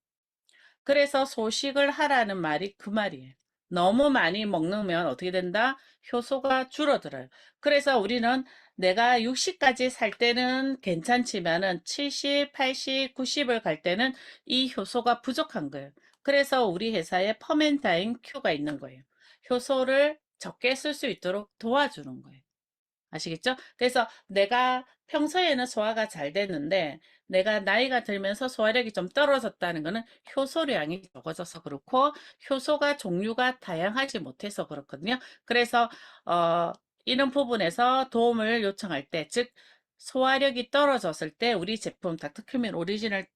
그래서 소식을 하라는 말이 그 말이에요. 너무 많이 먹으면 어떻게 된다? 효소가 줄어들어요. 그래서 우리는 내가 60까지 살 때는 괜찮지만은 70, 80, 90을 갈 때는 이 효소가 부족한 거예요. 그래서 우리 회사에 퍼멘다인 Q가 있는 거예요. 효소를 적게 쓸 수 있도록 도와주는 거예요. 아시겠죠? 그래서 내가 평소에는 소화가 잘 됐는데 내가 나이가 들면서 소화력이 좀 떨어졌다는 것은 효소량이 적어져서 그렇고 효소가 종류가 다양하지 못해서 그렇거든요. 그래서 어, 이런 부분에서 도움을 요청할 때, 즉 소화력이 떨어졌을 때 우리 제품 닥터큐민 오리지널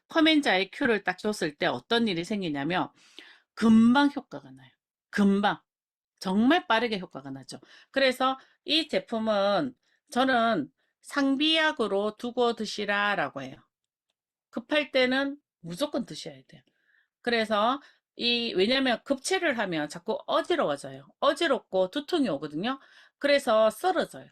퍼멘자의 큐를 딱 줬을 때 어떤 일이 생기냐면 금방 효과가 나요. 금방. 정말 빠르게 효과가 나죠. 그래서 이 제품은 저는 상비약으로 두고 드시라라고 해요. 급할 때는 무조건 드셔야 돼요. 그래서 왜냐면 급체를 하면 자꾸 어지러워져요. 어지럽고 두통이 오거든요. 그래서 쓰러져요.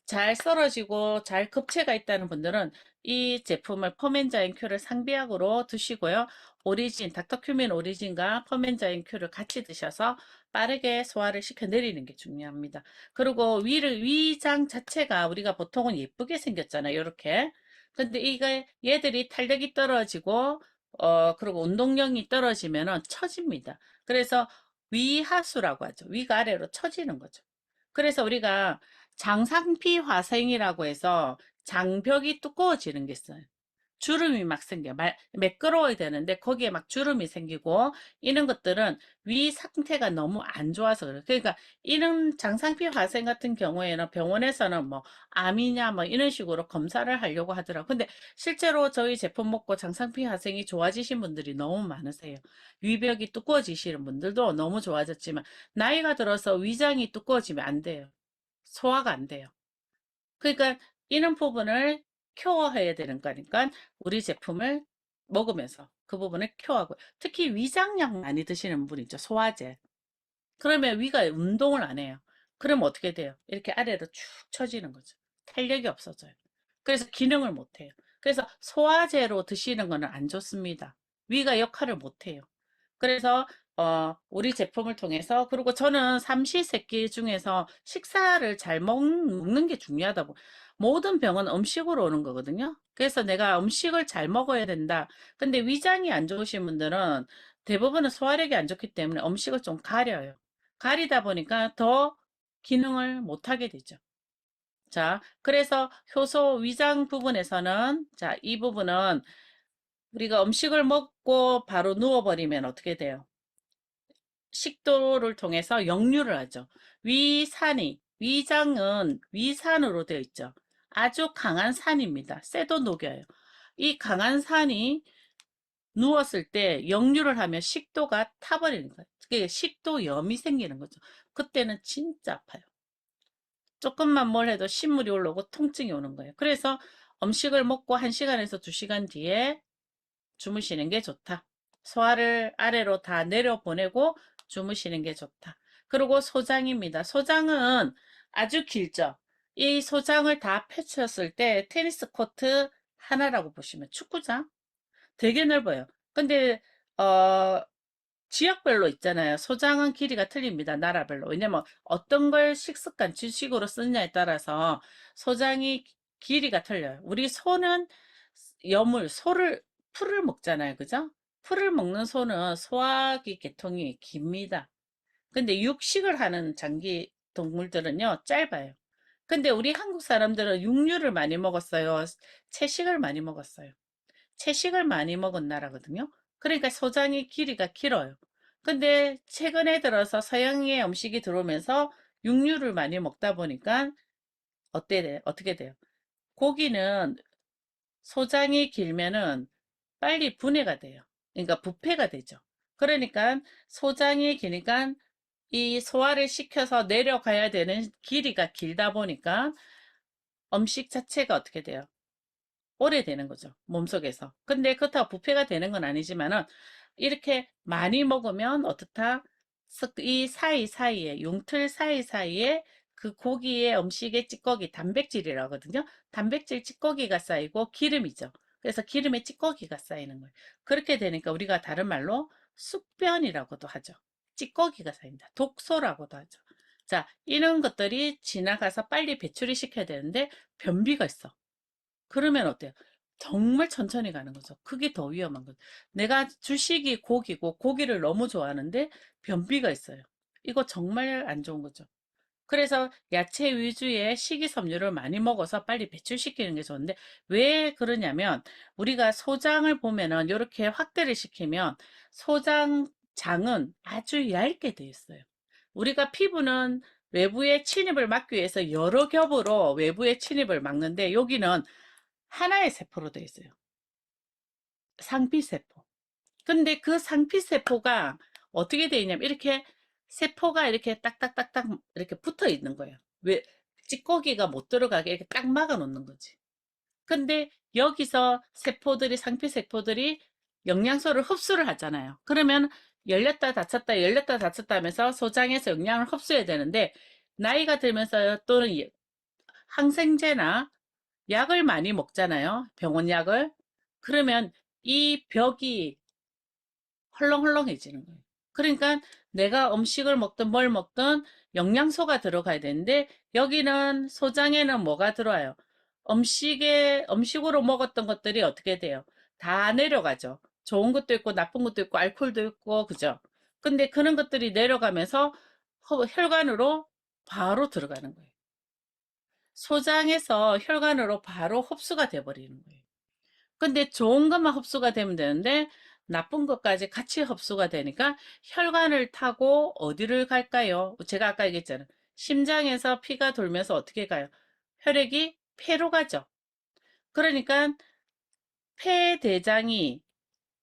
잘 썰어지고 잘 급체가 있다는 분들은 이 제품을 퍼멘자인 큐를 상비약으로 드시고요. 닥터큐민 오리진과 퍼멘자인 큐를 같이 드셔서 빠르게 소화를 시켜내리는 게 중요합니다. 그리고 위장 자체가 우리가 보통은 예쁘게 생겼잖아요. 이렇게. 근데 얘들이 탄력이 떨어지고, 그리고 운동량이 떨어지면은 처집니다. 그래서 위하수라고 하죠. 위가 아래로 처지는 거죠. 그래서 우리가 장상피 화생이라고 해서 장벽이 두꺼워지는 게 있어요. 주름이 막 생겨. 매끄러워야 되는데 거기에 막 주름이 생기고 이런 것들은 위 상태가 너무 안 좋아서 그래요. 그러니까 이런 장상피 화생 같은 경우에는 병원에서는 뭐 암이냐 뭐 이런 식으로 검사를 하려고 하더라고요. 근데 실제로 저희 제품 먹고 장상피 화생이 좋아지신 분들이 너무 많으세요. 위벽이 두꺼워지시는 분들도 너무 좋아졌지만 나이가 들어서 위장이 두꺼워지면 안 돼요. 소화가 안 돼요. 그러니까 이런 부분을 케어해야 되는 거니까 우리 제품을 먹으면서 그 부분을 케어하고 특히 위장약 많이 드시는 분 있죠. 소화제. 그러면 위가 운동을 안 해요. 그러면 어떻게 돼요? 이렇게 아래로 쭉 처지는 거죠. 탄력이 없어져요. 그래서 기능을 못 해요. 그래서 소화제로 드시는 거는 안 좋습니다. 위가 역할을 못 해요. 그래서 우리 제품을 통해서 그리고 저는 삼시세끼 중에서 식사를 잘 먹는 게 중요하다고 모든 병은 음식으로 오는 거거든요. 그래서 내가 음식을 잘 먹어야 된다. 근데 위장이 안 좋으신 분들은 대부분은 소화력이 안 좋기 때문에 음식을 좀 가려요. 가리다 보니까 더 기능을 못 하게 되죠. 자, 그래서 효소 위장 부분에서는 자, 이 부분은 우리가 음식을 먹고 바로 누워버리면 어떻게 돼요? 식도를 통해서 역류를 하죠. 위장은 위산으로 되어 있죠. 아주 강한 산입니다. 쇠도 녹여요. 이 강한 산이 누웠을 때 역류를 하면 식도가 타버리는 거예요. 그게 식도염이 생기는 거죠. 그때는 진짜 아파요. 조금만 뭘 해도 신물이 올라오고 통증이 오는 거예요. 그래서 음식을 먹고 1시간에서 2시간 뒤에 주무시는 게 좋다. 소화를 아래로 다 내려보내고 주무시는 게 좋다. 그리고 소장입니다. 소장은 아주 길죠. 이 소장을 다 펼쳤을 때 테니스 코트 하나라고 보시면 축구장 되게 넓어요. 근데 어 지역별로 있잖아요. 소장은 길이가 틀립니다. 나라별로. 왜냐면 어떤 걸 식습관, 주식으로 쓰느냐에 따라서 소장이 길이가 틀려요. 우리 소는 풀을 먹잖아요. 그죠? 풀을 먹는 소는 소화기 계통이 깁니다. 근데 육식을 하는 장기 동물들은요, 짧아요. 근데 우리 한국 사람들은 육류를 많이 먹었어요. 채식을 많이 먹었어요. 채식을 많이 먹은 나라거든요. 그러니까 소장의 길이가 길어요. 근데 최근에 들어서 서양의 음식이 들어오면서 육류를 많이 먹다 보니까 어떻게 돼요? 고기는 소장이 길면은 빨리 분해가 돼요. 그러니까 부패가 되죠. 그러니까 소장이 기니까 이 소화를 시켜서 내려가야 되는 길이가 길다 보니까 음식 자체가 어떻게 돼요? 오래되는 거죠. 몸속에서. 근데 그렇다고 부패가 되는 건 아니지만은 이렇게 많이 먹으면 어떻다? 이 사이사이에 용틀 사이사이에 그 고기의 음식의 찌꺼기 단백질이라거든요. 단백질 찌꺼기가 쌓이고 기름이죠. 그래서 기름에 찌꺼기가 쌓이는 거예요. 그렇게 되니까 우리가 다른 말로 숙변이라고도 하죠. 찌꺼기가 쌓인다. 독소라고도 하죠. 자, 이런 것들이 지나가서 빨리 배출이 시켜야 되는데 변비가 있어. 그러면 어때요? 정말 천천히 가는 거죠. 그게 더 위험한 거죠. 내가 주식이 고기고 고기를 너무 좋아하는데 변비가 있어요. 이거 정말 안 좋은 거죠. 그래서 야채 위주의 식이섬유를 많이 먹어서 빨리 배출시키는 게 좋은데 왜 그러냐면 우리가 소장을 보면은 이렇게 확대를 시키면 소장 장은 아주 얇게 되어 있어요. 우리가 피부는 외부의 침입을 막기 위해서 여러 겹으로 외부의 침입을 막는데 여기는 하나의 세포로 되어 있어요. 상피세포. 근데 그 상피세포가 어떻게 되어 있냐면 이렇게 세포가 이렇게 딱딱딱딱 이렇게 붙어 있는 거예요. 왜? 찌꺼기가 못 들어가게 이렇게 딱 막아 놓는 거지. 근데 여기서 세포들이 상피세포들이 영양소를 흡수를 하잖아요. 그러면 열렸다 닫혔다 열렸다 닫혔다 하면서 소장에서 영양을 흡수해야 되는데 나이가 들면서 또는 항생제나 약을 많이 먹잖아요. 병원 약을. 그러면 이 벽이 헐렁헐렁해지는 거예요. 그러니까 내가 음식을 먹든 뭘 먹든 영양소가 들어가야 되는데 여기는 소장에는 뭐가 들어와요? 음식으로 먹었던 것들이 어떻게 돼요? 다 내려가죠. 좋은 것도 있고 나쁜 것도 있고 알코올도 있고 그죠? 근데 그런 것들이 내려가면서 혈관으로 바로 들어가는 거예요. 소장에서 혈관으로 바로 흡수가 돼 버리는 거예요. 근데 좋은 것만 흡수가 되면 되는데 나쁜 것까지 같이 흡수가 되니까 혈관을 타고 어디를 갈까요? 제가 아까 얘기했잖아요. 심장에서 피가 돌면서 어떻게 가요? 혈액이 폐로 가죠. 그러니까 폐대장이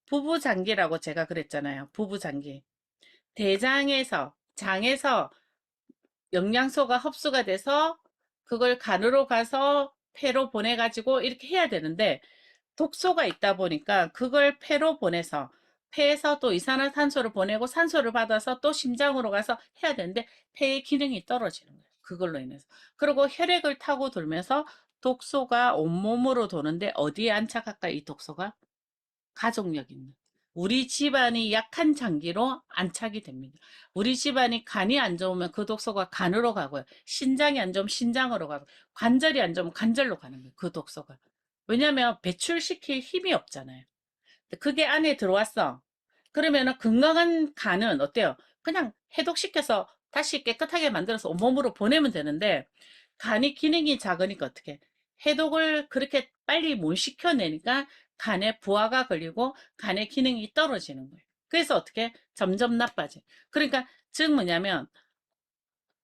부부장기라고 제가 그랬잖아요. 부부장기. 대장에서 장에서 영양소가 흡수가 돼서 그걸 간으로 가서 폐로 보내가지고 이렇게 해야 되는데 독소가 있다 보니까 그걸 폐로 보내서 폐에서 또 이산화탄소를 보내고 산소를 받아서 또 심장으로 가서 해야 되는데 폐의 기능이 떨어지는 거예요. 그걸로 인해서. 그리고 혈액을 타고 돌면서 독소가 온몸으로 도는데 어디에 안착할까 이 독소가? 가족력 있는. 우리 집안이 약한 장기로 안착이 됩니다. 우리 집안이 간이 안 좋으면 그 독소가 간으로 가고요. 신장이 안 좋으면 신장으로 가고 관절이 안 좋으면 관절로 가는 거예요. 그 독소가. 왜냐하면 배출시킬 힘이 없잖아요. 그게 안에 들어왔어. 그러면은 건강한 간은 어때요? 그냥 해독시켜서 다시 깨끗하게 만들어서 온몸으로 보내면 되는데 간이 기능이 작으니까 어떻게 해독을 그렇게 빨리 못 시켜내니까 간에 부하가 걸리고 간의 기능이 떨어지는 거예요. 그래서 어떻게 점점 나빠져. 그러니까 즉 뭐냐면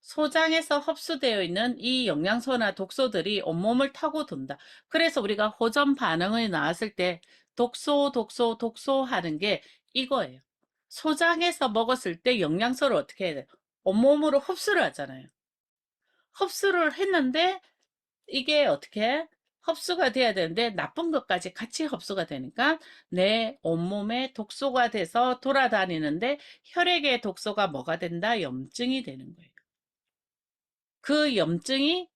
소장에서 흡수되어 있는 이 영양소나 독소들이 온몸을 타고 돈다. 그래서 우리가 호전 반응이 나왔을 때 독소 하는 게 이거예요. 소장에서 먹었을 때 영양소를 어떻게 해야 돼요? 온몸으로 흡수를 하잖아요. 흡수를 했는데 이게 어떻게 흡수가 돼야 되는데 나쁜 것까지 같이 흡수가 되니까 내 온몸에 독소가 돼서 돌아다니는데 혈액의 독소가 뭐가 된다? 염증이 되는 거예요. 그 염증이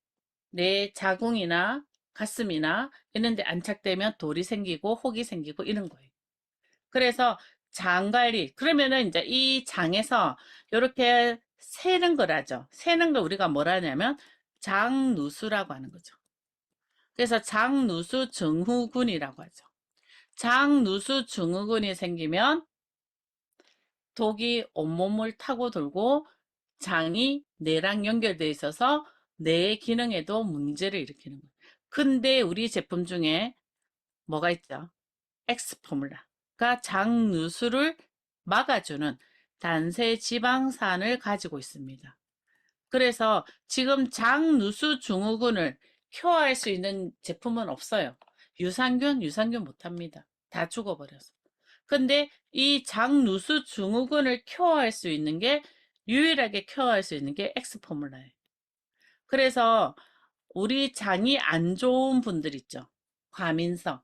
내 자궁이나 가슴이나 이런 데 안착되면 돌이 생기고 혹이 생기고 이런 거예요. 그래서 장 관리, 그러면은 이제 이 장에서 이렇게 새는 거라죠. 새는 거 우리가 뭐라 하냐면 장누수라고 하는 거죠. 그래서 장누수 증후군이라고 하죠. 장누수 증후군이 생기면 독이 온몸을 타고 돌고 장이 뇌랑 연결되어 있어서 뇌의 기능에도 문제를 일으키는 거예요. 근데 우리 제품 중에 뭐가 있죠? 엑스포뮬라가 장누수를 막아주는 단세 지방산을 가지고 있습니다. 그래서 지금 장누수 증후군을 케어할 수 있는 제품은 없어요. 유산균 못합니다. 다 죽어버려서. 근데 이 장누수 증후군을 케어할 수 있는 게, 유일하게 케어할 수 있는 게 엑스포뮬라예요. 그래서 우리 장이 안 좋은 분들 있죠. 과민성,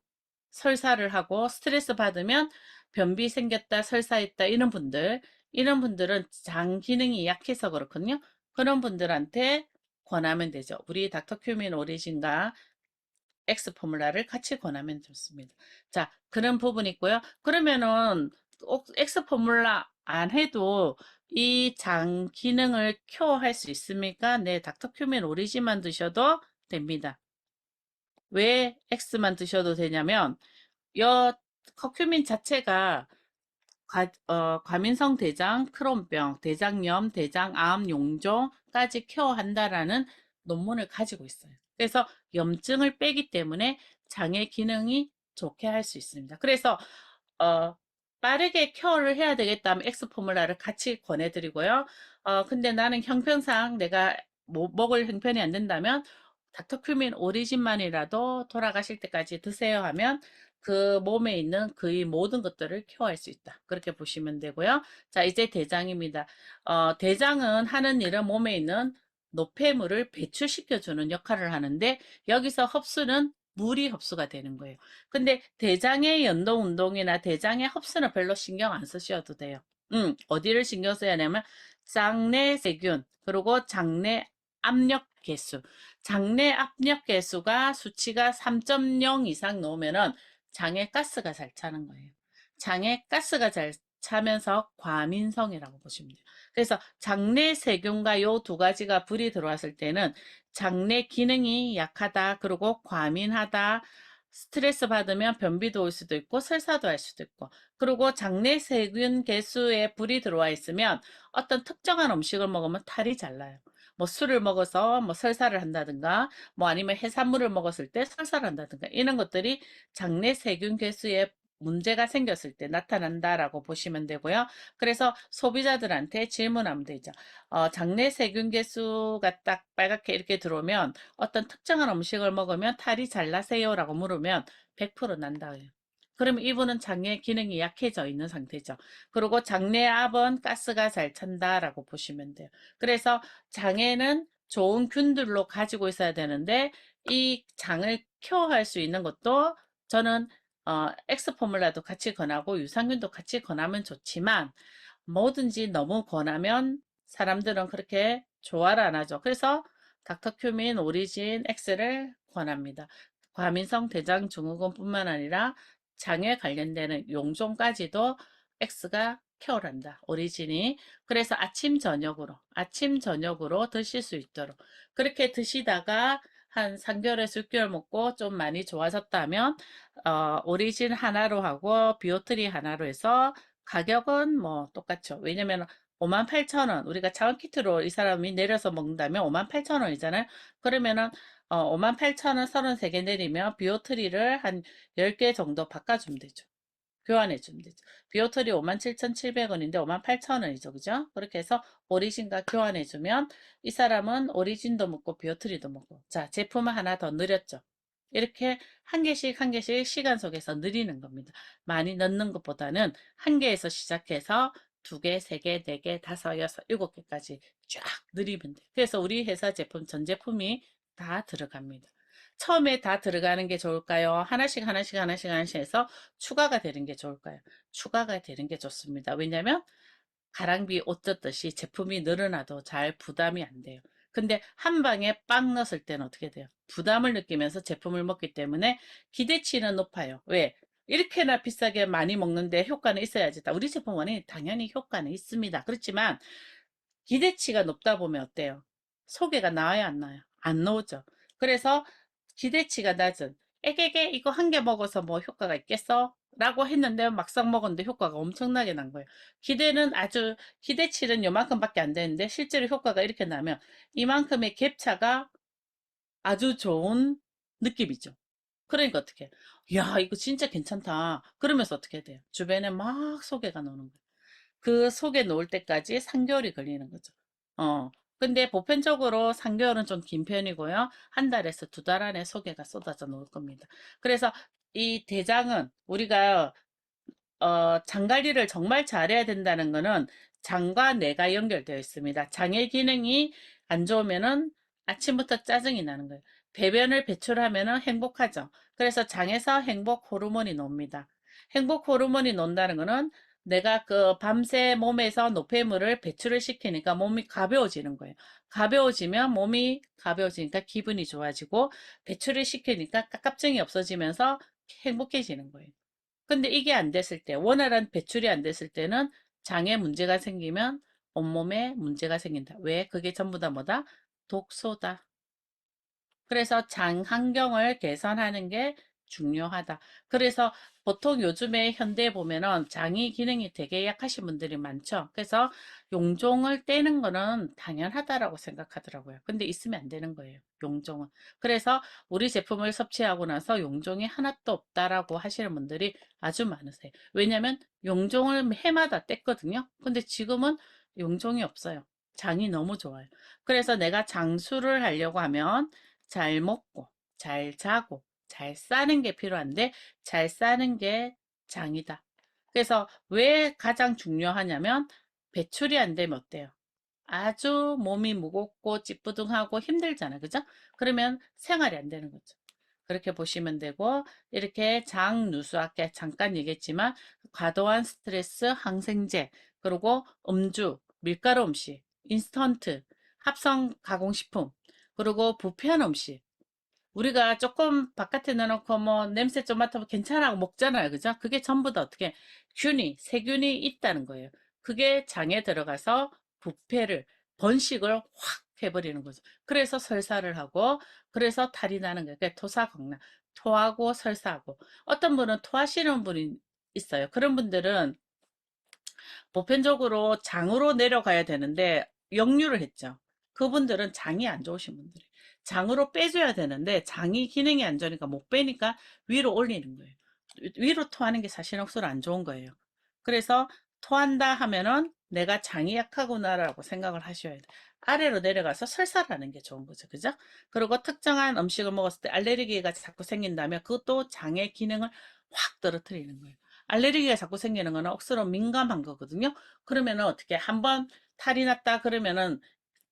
설사를 하고 스트레스 받으면 변비 생겼다, 설사했다 이런 분들은 장 기능이 약해서 그렇거든요. 그런 분들한테 권하면 되죠. 우리 닥터큐민 오리진과 X 포뮬라를 같이 권하면 좋습니다. 자, 그런 부분이 있고요. 그러면은 X 포뮬라 안 해도 이 장 기능을 케어할 수 있습니까? 네, 닥터큐민 오리진만 드셔도 됩니다. 왜 X만 드셔도 되냐면 여 커큐민 자체가 과민성 대장, 크론병, 대장염, 대장암, 용종까지 케어한다라는 논문을 가지고 있어요. 그래서 염증을 빼기 때문에 장의 기능이 좋게 할 수 있습니다. 그래서 어, 빠르게 케어를 해야 되겠다면 X 포뮬라를 같이 권해드리고요. 근데 나는 형편상 내가 먹을 형편이 안 된다면 닥터큐민 오리진만이라도 돌아가실 때까지 드세요 하면 그 몸에 있는 거의 모든 것들을 케어할 수 있다. 그렇게 보시면 되고요. 자, 이제 대장입니다. 대장은 하는 일은 몸에 있는 노폐물을 배출시켜주는 역할을 하는데 여기서 흡수는 물이 흡수가 되는 거예요. 근데 대장의 연동 운동이나 대장의 흡수는 별로 신경 안 쓰셔도 돼요. 어디를 신경 써야 하냐면 장내 세균, 그리고 장내 압력 개수. 장내 압력 개수가 수치가 3.0 이상 나오면은 장에 가스가 잘 차는 거예요. 장에 가스가 잘 차면서 과민성이라고 보시면 돼요. 그래서 장내 세균과 요 두 가지가 불이 들어왔을 때는 장내 기능이 약하다, 그리고 과민하다, 스트레스 받으면 변비도 올 수도 있고 설사도 할 수도 있고, 그리고 장내 세균 개수에 불이 들어와 있으면 어떤 특정한 음식을 먹으면 탈이 잘 나요. 뭐 술을 먹어서 뭐 설사를 한다든가, 뭐 아니면 해산물을 먹었을 때 설사를 한다든가, 이런 것들이 장내 세균 개수에 문제가 생겼을 때 나타난다라고 보시면 되고요. 그래서 소비자들한테 질문하면 되죠. 장내 세균 개수가 딱 빨갛게 이렇게 들어오면 어떤 특정한 음식을 먹으면 탈이 잘 나세요라고 물으면 100% 난다 해요. 그러면 이분은 장내 기능이 약해져 있는 상태죠. 그리고 장내압은 가스가 잘 찬다라고 보시면 돼요. 그래서 장에는 좋은 균들로 가지고 있어야 되는데 이 장을 케어할 수 있는 것도 저는 X 포뮬라도 같이 권하고 유산균도 같이 권하면 좋지만 뭐든지 너무 권하면 사람들은 그렇게 좋아를 안 하죠. 그래서 닥터큐민 오리진 X를 권합니다. 과민성 대장 증후군뿐만 아니라 장에 관련되는 용종까지도 X가 케어를 한다. 오리진이. 그래서 아침 저녁으로 드실 수 있도록 그렇게 드시다가 한 3개월에서 6개월 먹고 좀 많이 좋아졌다면 오리진 하나로 하고 비오트리 하나로 해서 가격은 뭐 똑같죠. 왜냐면 58,000원, 우리가 자원키트로 이 사람이 내려서 먹는다면 58,000원이잖아요. 그러면은 58,000원 33개 내리면 비오트리를 한 10개 정도 바꿔주면 되죠. 교환해 주면 되죠. 비오틀이 57,700원인데 58,000원이죠. 그죠? 그렇게 해서 오리진과 교환해 주면 이 사람은 오리진도 먹고 비오틀이도 먹고, 자, 제품을 하나 더 늘렸죠. 이렇게 한 개씩 한 개씩 시간 속에서 늘리는 겁니다. 많이 넣는 것보다는 한 개에서 시작해서 두 개, 세 개, 네 개, 다섯, 여섯, 일곱 개까지 쫙 늘리면 돼요. 그래서 우리 회사 제품 전 제품이 다 들어갑니다. 처음에 다 들어가는 게 좋을까요? 하나씩 하나씩 하나씩 하나씩 해서 추가가 되는 게 좋을까요? 추가가 되는 게 좋습니다. 왜냐면 가랑비 옷 젖듯이 제품이 늘어나도 잘 부담이 안 돼요. 근데 한 방에 빵 넣었을 때는 어떻게 돼요? 부담을 느끼면서 제품을 먹기 때문에 기대치는 높아요. 왜? 이렇게나 비싸게 많이 먹는데 효과는 있어야지. 우리 제품은 당연히 효과는 있습니다. 그렇지만 기대치가 높다 보면 어때요? 소개가 나와요, 안 나와요? 안 나오죠. 그래서 기대치가 낮은 에게게 이거 한 개 먹어서 뭐 효과가 있겠어? 라고 했는데 막상 먹었는데 효과가 엄청나게 난 거예요. 기대치는 요만큼밖에 안 되는데 실제로 효과가 이렇게 나면 이만큼의 갭차가 아주 좋은 느낌이죠. 그러니까 어떻게 해요? 야, 이거 진짜 괜찮다. 그러면서 어떻게 돼요? 주변에 막 소개가 나오는 거예요. 그 속에 놓을 때까지 3개월이 걸리는 거죠. 어, 근데 보편적으로 3개월은 좀 긴 편이고요. 한 달에서 두 달 안에 소개가 쏟아져 나올 겁니다. 그래서 이 대장은 우리가 장 관리를 정말 잘해야 된다는 거는 장과 뇌가 연결되어 있습니다. 장의 기능이 안 좋으면은 아침부터 짜증이 나는 거예요. 배변을 배출하면은 행복하죠. 그래서 장에서 행복 호르몬이 놉니다. 행복 호르몬이 논다는 거는 내가 그 밤새 몸에서 노폐물을 배출을 시키니까 몸이 가벼워지는 거예요. 가벼워지면 몸이 가벼워지니까 기분이 좋아지고 배출을 시키니까 깝깝증이 없어지면서 행복해지는 거예요. 근데 이게 안 됐을 때, 원활한 배출이 안 됐을 때는 장에 문제가 생기면 온몸에 문제가 생긴다. 왜? 그게 전부 다 뭐다? 독소다. 그래서 장 환경을 개선하는 게 중요하다. 그래서 보통 요즘에 현대에 보면은 장이 기능이 되게 약하신 분들이 많죠. 그래서 용종을 떼는 거는 당연하다라고 생각하더라고요. 근데 있으면 안 되는 거예요. 용종은. 그래서 우리 제품을 섭취하고 나서 용종이 하나도 없다라고 하시는 분들이 아주 많으세요. 왜냐면 용종을 해마다 뗐거든요. 근데 지금은 용종이 없어요. 장이 너무 좋아요. 그래서 내가 장수를 하려고 하면 잘 먹고, 잘 자고, 잘 싸는 게 필요한데, 잘 싸는 게 장이다. 그래서 왜 가장 중요하냐면, 배출이 안 되면 어때요? 아주 몸이 무겁고 찌뿌둥하고 힘들잖아. 그죠? 그러면 생활이 안 되는 거죠. 그렇게 보시면 되고, 이렇게 장누수, 아까 잠깐 얘기했지만, 과도한 스트레스, 항생제, 그리고 음주, 밀가루 음식, 인스턴트, 합성 가공식품, 그리고 부패한 음식. 우리가 조금 바깥에 내놓고 뭐 냄새 좀 맡아보면 괜찮아 고 먹잖아요. 그죠? 그게 전부 다 어떻게 세균이 있다는 거예요. 그게 장에 들어가서 부패를, 번식을 확 해버리는 거죠. 그래서 설사를 하고, 그래서 탈이 나는 거예요. 그러니까 토사광란, 토하고 설사하고. 어떤 분은 토하시는 분이 있어요. 그런 분들은 보편적으로 장으로 내려가야 되는데 역류를 했죠. 그분들은 장이 안 좋으신 분들이 장으로 빼줘야 되는데 장이 기능이 안 좋으니까 못 빼니까 위로 올리는 거예요. 위로 토하는 게 사실 억수로 안 좋은 거예요. 그래서 토한다 하면은 내가 장이 약하구나라고 생각을 하셔야 돼요. 아래로 내려가서 설사를 하는 게 좋은 거죠. 그죠? 그리고 특정한 음식을 먹었을 때 알레르기가 자꾸 생긴다면 그것도 장의 기능을 확 떨어뜨리는 거예요. 알레르기가 자꾸 생기는 거는 억수로 민감한 거거든요. 그러면은 어떻게 한번 탈이 났다 그러면은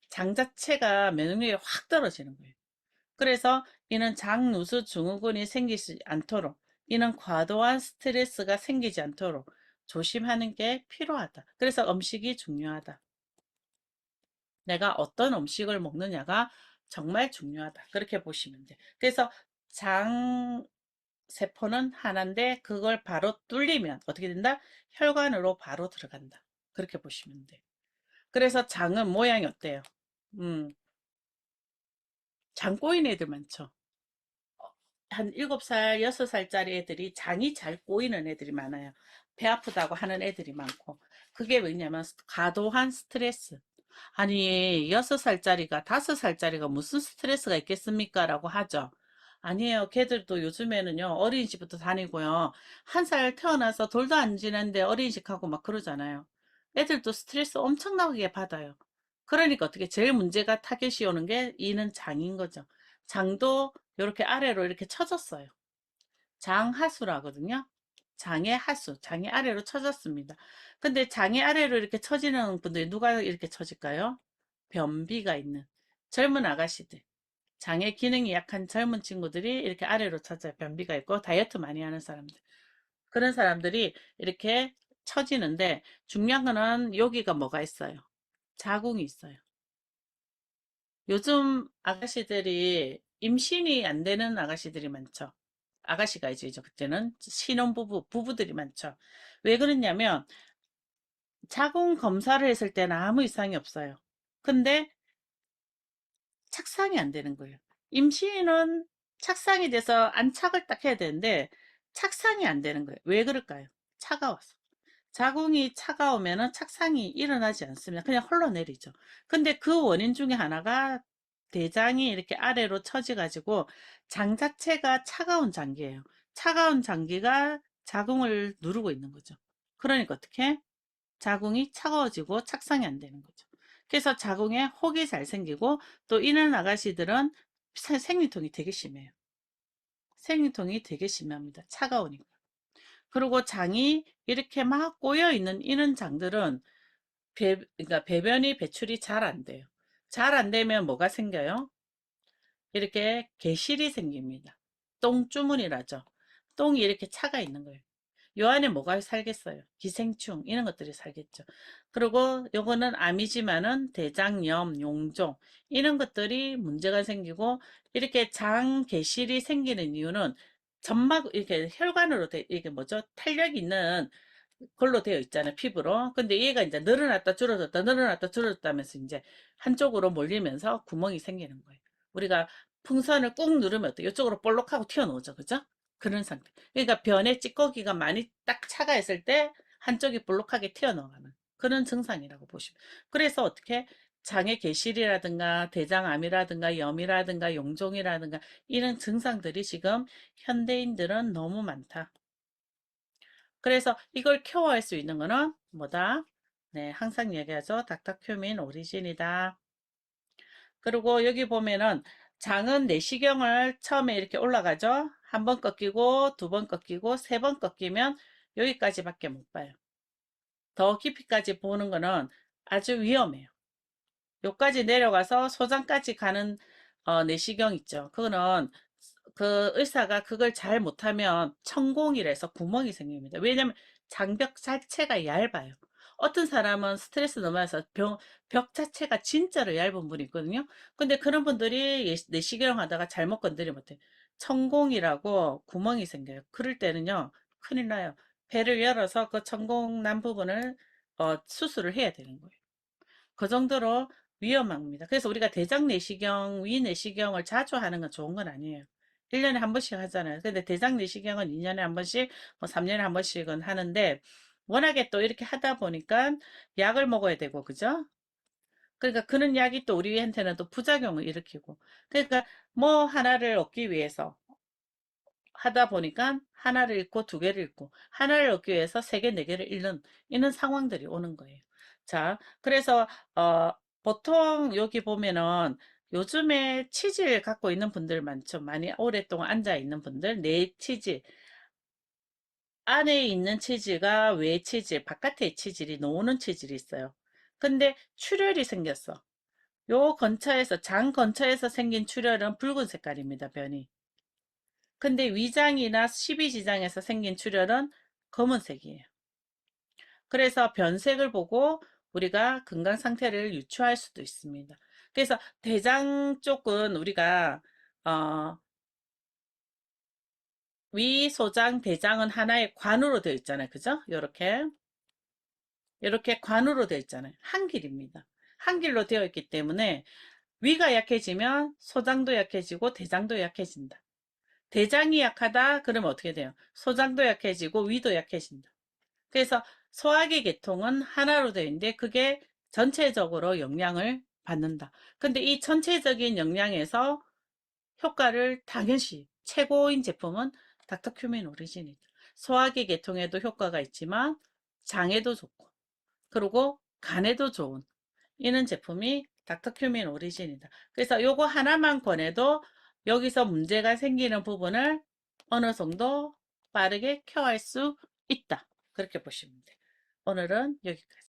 장 자체가 면역력이 확 떨어지는 거예요. 그래서 이는 장누수 증후군이 생기지 않도록, 이는 과도한 스트레스가 생기지 않도록 조심하는 게 필요하다. 그래서 음식이 중요하다. 내가 어떤 음식을 먹느냐가 정말 중요하다. 그렇게 보시면 돼. 그래서 장 세포는 하나인데 그걸 바로 뚫리면 어떻게 된다? 혈관으로 바로 들어간다. 그렇게 보시면 돼. 그래서 장은 모양이 어때요? 음, 장 꼬인 애들 많죠. 한 7살, 6살짜리 애들이 장이 잘 꼬이는 애들이 많아요. 배 아프다고 하는 애들이 많고. 그게 왜냐면 과도한 스트레스. 아니, 6살짜리가 5살짜리가 무슨 스트레스가 있겠습니까? 라고 하죠. 아니에요. 걔들도 요즘에는요, 어린이집부터 다니고요. 1살 태어나서 돌도 안 지는데 어린이집 가고 막 그러잖아요. 애들도 스트레스 엄청나게 받아요. 그러니까 어떻게 제일 문제가 타겟이 오는 게 이는 장인 거죠. 장도 이렇게 아래로 이렇게 쳐졌어요. 장하수라거든요. 장의 하수, 장의 아래로 쳐졌습니다. 근데 장의 아래로 이렇게 처지는 분들이 누가 이렇게 처질까요? 변비가 있는 젊은 아가씨들, 장의 기능이 약한 젊은 친구들이 이렇게 아래로 쳐져요. 변비가 있고 다이어트 많이 하는 사람들. 그런 사람들이 이렇게 처지는데 중요한 거는 여기가 뭐가 있어요? 자궁이 있어요. 요즘 아가씨들이 임신이 안 되는 아가씨들이 많죠. 아가씨가 이제 그때는 부부들이 많죠. 왜 그러냐면 자궁 검사를 했을 때는 아무 이상이 없어요. 근데 착상이 안 되는 거예요. 임신은 착상이 돼서 안착을 딱 해야 되는데 착상이 안 되는 거예요. 왜 그럴까요? 차가워서. 자궁이 차가우면 착상이 일어나지 않습니다. 그냥 흘러내리죠. 근데 그 원인 중에 하나가 대장이 이렇게 아래로 처져가지고 장 자체가 차가운 장기예요. 차가운 장기가 자궁을 누르고 있는 거죠. 그러니까 어떻게? 자궁이 차가워지고 착상이 안 되는 거죠. 그래서 자궁에 혹이 잘 생기고 또 이런 아가씨들은 생리통이 되게 심해요. 생리통이 되게 심합니다. 차가우니까. 그리고 장이 이렇게 막 꼬여 있는 이런 장들은 그러니까 배변이 배출이 잘 안 돼요. 잘 안 되면 뭐가 생겨요? 이렇게 개실이 생깁니다. 똥주머니라죠. 똥이 이렇게 차가 있는 거예요. 요 안에 뭐가 살겠어요? 기생충 이런 것들이 살겠죠. 그리고 요거는 암이지만은 대장염, 용종 이런 것들이 문제가 생기고 이렇게 장 개실이 생기는 이유는 점막 이렇게 혈관으로 이게 뭐죠? 탄력 있는 걸로 되어 있잖아요, 피부로. 근데 얘가 이제 늘어났다 줄어들었다 늘어났다 줄어들었다 하면서 이제 한쪽으로 몰리면서 구멍이 생기는 거예요. 우리가 풍선을 꾹 누르면 어때? 이쪽으로 볼록하고 튀어나오죠, 그죠? 그런 상태. 그러니까 변에 찌꺼기가 많이 딱 차가 있을 때 한쪽이 볼록하게 튀어나가는 그런 증상이라고 보시면. 그래서 어떻게 장의 개실이라든가 대장암이라든가 염이라든가 용종이라든가 이런 증상들이 지금 현대인들은 너무 많다. 그래서 이걸 케어할 수 있는 거는 뭐다? 네, 항상 얘기하죠. 닥터큐민 오리진이다. 그리고 여기 보면은 장은 내시경을 처음에 이렇게 올라가죠. 한 번 꺾이고 두 번 꺾이고 세 번 꺾이면 여기까지밖에 못 봐요. 더 깊이까지 보는 거는 아주 위험해요. 요까지 내려가서 소장까지 가는 내시경 있죠. 그거는 그 의사가 그걸 잘 못하면 천공이라서 구멍이 생깁니다. 왜냐면 장벽 자체가 얇아요. 어떤 사람은 스트레스 너무 해서 벽 자체가 진짜로 얇은 분이 있거든요. 근데 그런 분들이 내시경 하다가 잘못 건드리면 어때요? 천공이라고 구멍이 생겨요. 그럴 때는요, 큰일 나요. 배를 열어서 그 천공 난 부분을 수술을 해야 되는 거예요. 그 정도로 위험합니다. 그래서 우리가 대장 내시경, 위 내시경을 자주 하는 건 좋은 건 아니에요. 1년에 한 번씩 하잖아요. 근데 대장 내시경은 2년에 한 번씩, 뭐 3년에 한 번씩은 하는데, 워낙에 또 이렇게 하다 보니까 약을 먹어야 되고, 그죠? 그러니까 그런 약이 또 우리한테는 또 부작용을 일으키고. 그러니까 뭐 하나를 얻기 위해서 하다 보니까 하나를 잃고 두 개를 잃고 하나를 얻기 위해서 세 개, 네 개를 잃는 이런 상황들이 오는 거예요. 자, 그래서 어, 보통 여기 보면은 요즘에 치질 갖고 있는 분들 많죠. 많이 오랫동안 앉아 있는 분들, 내 치질 안에 있는 치질과 외 치질, 바깥에 치질이 노는 치질이 있어요. 근데 출혈이 생겼어. 요 근처에서 장 근처에서 생긴 출혈은 붉은 색깔입니다. 변이. 근데 위장이나 십이지장에서 생긴 출혈은 검은색이에요. 그래서 변색을 보고 우리가 건강 상태를 유추할 수도 있습니다. 그래서 대장 쪽은 우리가 어, 위, 소장, 대장은 하나의 관으로 되어 있잖아요. 그죠? 이렇게 관으로 되어 있잖아요. 한 길입니다. 한 길로 되어 있기 때문에 위가 약해지면 소장도 약해지고 대장도 약해진다. 대장이 약하다 그러면 어떻게 돼요? 소장도 약해지고 위도 약해진다. 그래서 소화기 계통은 하나로 되어 있는데 그게 전체적으로 영향을 받는다. 근데 이 전체적인 영향에서 효과를 당연시 최고인 제품은 닥터큐민 오리진이다. 소화기 계통에도 효과가 있지만 장에도 좋고 그리고 간에도 좋은 이런 제품이 닥터큐민 오리진이다. 그래서 요거 하나만 권해도 여기서 문제가 생기는 부분을 어느 정도 빠르게 케어할 수 있다. 그렇게 보시면 돼요. 오늘은 여기까지.